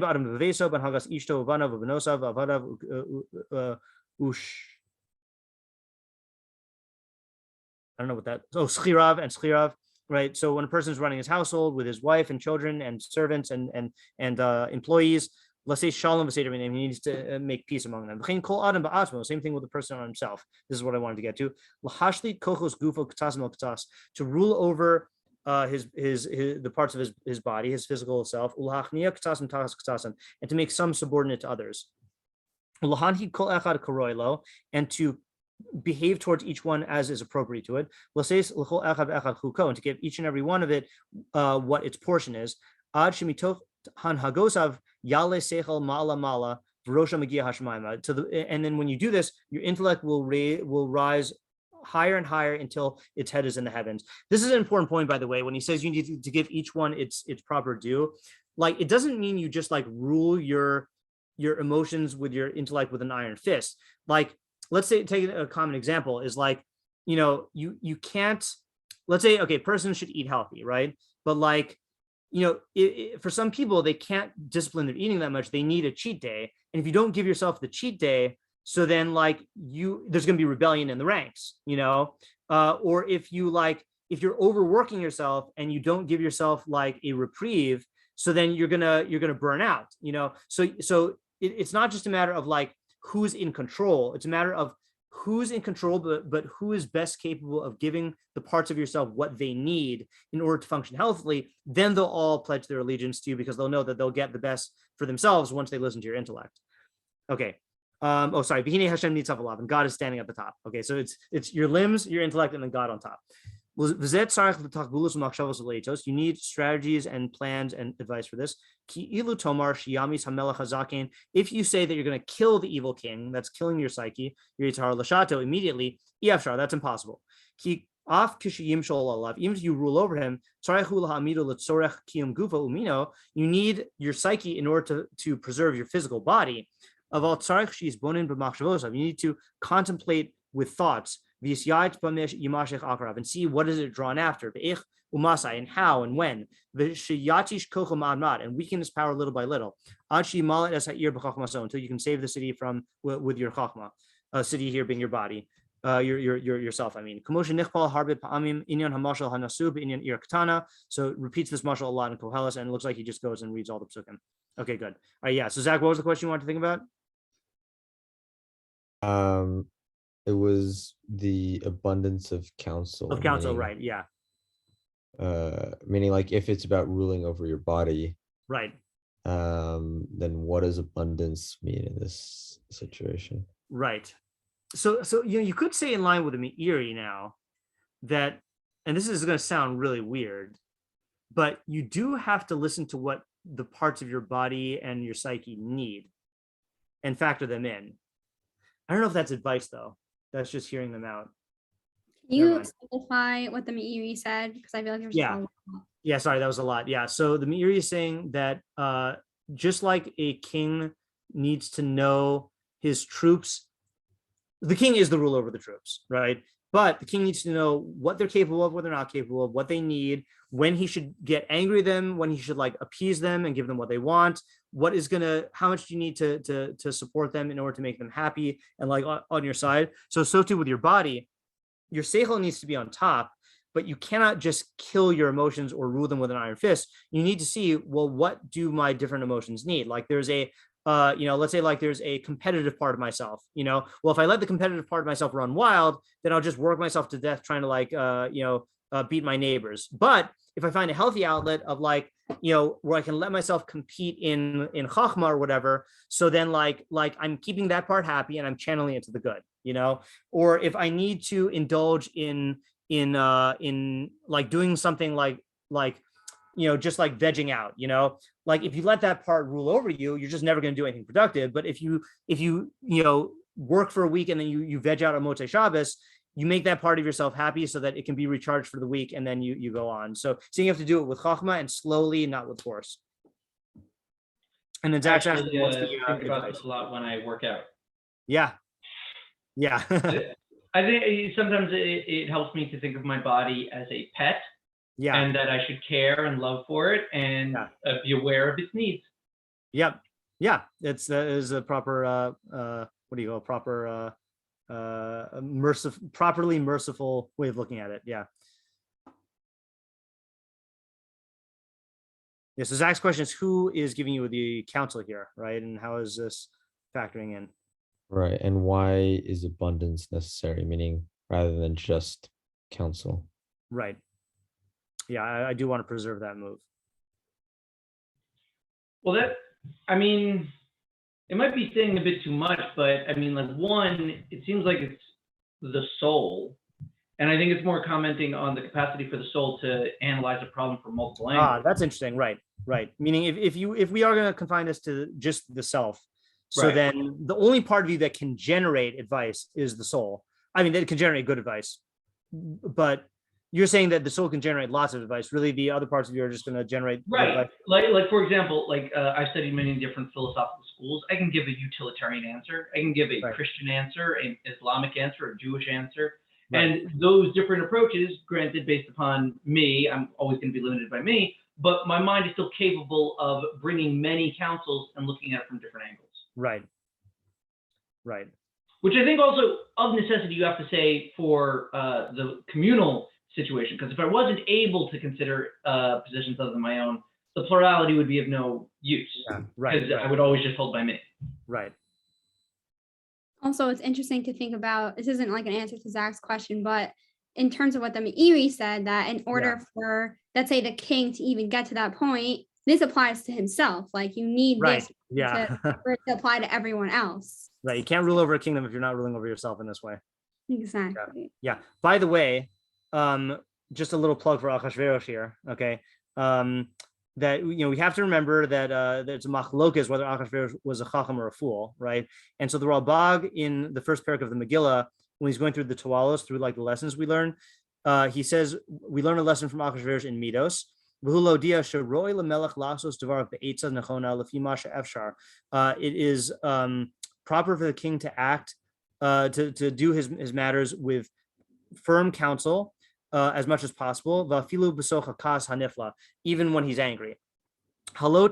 don't know what that. Oh, schirav and schirav, right? So when a person is running his household with his wife and children and servants and employees, let's say shalom v'seder b'nei, he needs to make peace among them. Same thing with the person on himself. This is what I wanted to get to. To rule over the parts of his body, his physical self, and to make some subordinate to others, and to behave towards each one as is appropriate to it, and to give each and every one of it what its portion is. And then when you do this, your intellect will rise higher and higher until its head is in the heavens. This is an important point, by the way, when he says you need to give each one its proper due. Like, it doesn't mean you just like rule your emotions with your intellect with an iron fist. Like, let's say, take a common example is like, you can't, let's say, okay, person should eat healthy, right? But like, for some people, they can't discipline their eating that much. They need a cheat day. And if you don't give yourself the cheat day, so then like there's going to be rebellion in the ranks, or if you're overworking yourself and you don't give yourself like a reprieve, so then you're gonna burn out, So it's not just a matter of like who's in control. It's a matter of who's in control, but who is best capable of giving the parts of yourself what they need in order to function healthily. Then they'll all pledge their allegiance to you because they'll know that they'll get the best for themselves once they listen to your intellect. Okay. Sorry. V'hinei Hashem nitzav alav, and God is standing at the top. Okay, so it's your limbs, your intellect, and then God on top. You need strategies and plans and advice for this. If you say that you're going to kill the evil king, that's killing your psyche, your yitar lashato immediately, that's impossible. Even if you rule over him, you need your psyche in order to preserve your physical body. You need to contemplate with thoughts and see what is it drawn after, and how and when, and weaken his power little by little until you can save the city with your chachma, city here being your body, yourself. I mean, so it repeats this mashal a lot in Koheles, and it looks like he just goes and reads all the psukim. Okay, good. All right, yeah. So Zach, what was the question you wanted to think about? It was the abundance of counsel. Of counsel, meaning, right? Yeah. Meaning, like, if it's about ruling over your body, right? Then what does abundance mean in this situation? Right. So you could say in line with the Me'iry now that, and this is going to sound really weird, but you do have to listen to what the parts of your body and your psyche need and factor them in. I don't know if that's advice though. That's just hearing them out. Can you simplify what the Me'iry said? Because I feel like there's yeah, sorry, that was a lot. Yeah, so the Me'iry is saying that just like a king needs to know his troops, the king is the ruler over the troops, right? But the king needs to know what they're capable of, what they're not capable of, what they need, when he should get angry at them, when he should like appease them and give them what they want, how much do you need to support them in order to make them happy and like on your side. So too with your body, your seichel needs to be on top, but you cannot just kill your emotions or rule them with an iron fist. You need to see, well, what do my different emotions need? Like there's a let's say like there's a competitive part of myself, well, if I let the competitive part of myself run wild, then I'll just work myself to death trying to like, beat my neighbors. But if I find a healthy outlet of like, where I can let myself compete in chachma or whatever, so then like I'm keeping that part happy and I'm channeling it to the good, or if I need to indulge in in like doing something like just like vegging out, like if you let that part rule over you, you're just never going to do anything productive. But if you work for a week and then you veg out on Motzei Shabbos, you make that part of yourself happy so that it can be recharged for the week, and then you go on. So you have to do it with chachma and slowly, not with force. And then Zach's asking, what's the think about this a lot when I work out. Yeah. I think sometimes it helps me to think of my body as a pet. Yeah. And that I should care and love for it and be aware of its needs. Yep. Yeah. That is a proper properly merciful way of looking at it. Yeah. Yeah. So Zach's question is, who is giving you the counsel here, right? And how is this factoring in? Right. And why is abundance necessary? Meaning rather than just counsel. Right. Yeah, I do want to preserve that move. Well, it might be saying a bit too much, but one, it seems like it's the soul. And I think it's more commenting on the capacity for the soul to analyze a problem from multiple angles. That's interesting. Right. Meaning if we are going to confine this to just the self, so then the only part of you that can generate advice is the soul. I mean, that can generate good advice, but you're saying that the soul can generate lots of advice. Really, the other parts of you are just going to generate advice. Like for example, I've studied many different philosophical schools. I can give a utilitarian answer. I can give a Christian answer, an Islamic answer, a Jewish answer. And those different approaches, granted, based upon me, I'm always going to be limited by me, but my mind is still capable of bringing many counsels and looking at it from different angles. Right. Which I think also, of necessity, you have to say for the communal situation, because if I wasn't able to consider positions other than my own, the plurality would be of no use. Because I would always just hold by me. Right. Also, it's interesting to think about, this isn't like an answer to Zach's question, but in terms of what the Meiri said, that in order for, let's say, the king to even get to that point, this applies to himself. Like you need this for it to apply to everyone else. Right. You can't rule over a kingdom if you're not ruling over yourself in this way. Exactly. Yeah. By the way, just a little plug for Achashverosh here. Okay. That we have to remember that there's a machlokas whether Achashverosh was a chacham or a fool, right? And so the Ralbag in the first parak of the Megillah, when he's going through the Toalos, through like the lessons we learn, he says we learn a lesson from Achashverosh in Midos. It is proper for the king to act, to do his matters with firm counsel as much as possible, even when he's angry. You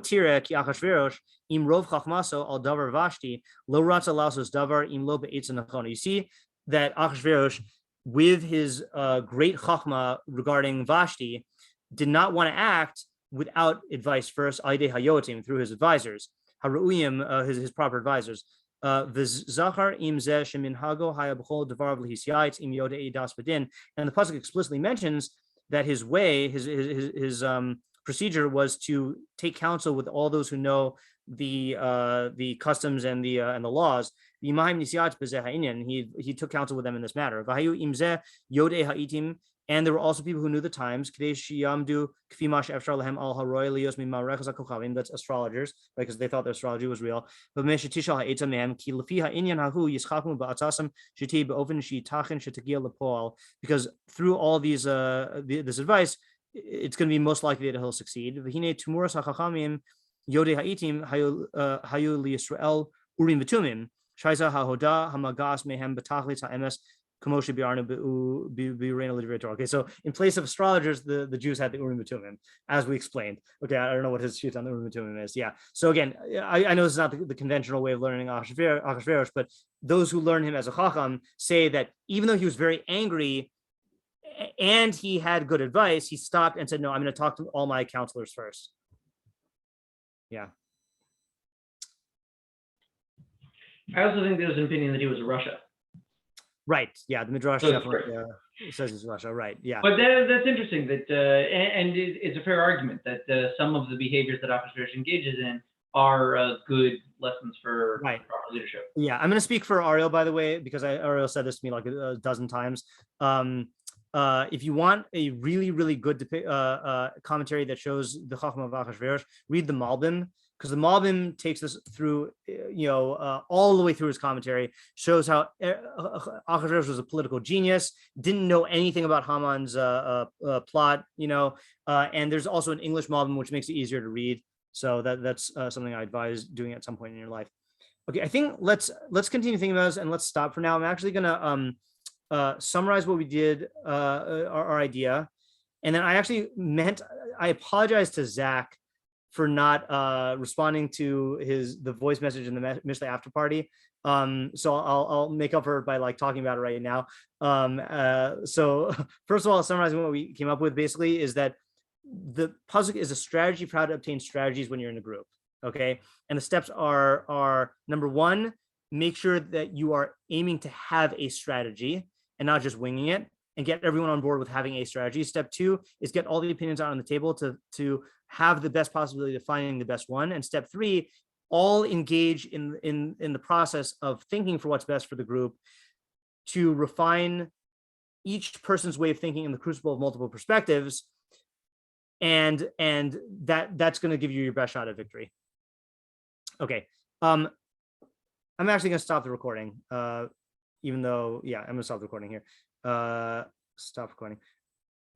see that Achashverosh, with his great chachma regarding Vashti, did not want to act without advice first, through his advisors, his proper advisors. And the pasuk explicitly mentions that his way, his procedure was to take counsel with all those who know the customs and the laws. He took counsel with them in this matter. And there were also people who knew the times. That's astrologers, because they thought the astrology was real. Because through all these this advice, it's going to be most likely that he'll succeed. Okay, so in place of astrologers, the Jews had the Urim V'Tumim, as we explained. Okay, I don't know what his shoot on the Urim V'Tumim is. Yeah. So again, I know this is not the conventional way of learning Achashverosh, but those who learn him as a chacham say that even though he was very angry and he had good advice, he stopped and said, "No, I'm going to talk to all my counselors first." Yeah. I also think there's an opinion that he was a Russia. Right. Yeah. The Midrash definitely says it's Russia. Right. Yeah. But that's interesting. That and it's a fair argument that some of the behaviors that Achashverosh engages in are good lessons for proper leadership. Yeah. I'm going to speak for Ariel, by the way, because Ariel said this to me like a dozen times. if you want a really, really good commentary that shows the Chachma of Achashverosh, read the Malbim, because the Malbim takes us through, all the way through his commentary, shows how Achashverosh was a political genius, didn't know anything about Haman's plot, and there's also an English Malbim, which makes it easier to read. So that's something I advise doing at some point in your life. Okay, I think let's continue thinking about this, and let's stop for now. I'm actually gonna summarize what we did, our idea, and then I apologize to Zach for not responding to the voice message in the Mishlei after party. So I'll make up for it by like talking about it right now. So first of all, summarizing what we came up with basically is that the pasuk is a strategy for how to obtain strategies when you're in a group. Okay, and the steps are number one, make sure that you are aiming to have a strategy and not just winging it, and get everyone on board with having a strategy. Step two is get all the opinions out on the table to have the best possibility of finding the best one. And step three, all engage in the process of thinking for what's best for the group, to refine each person's way of thinking in the crucible of multiple perspectives, and that's going to give you your best shot at victory. Okay, I'm actually going to stop the recording, even though, yeah, I'm going to stop the recording here. Stop recording.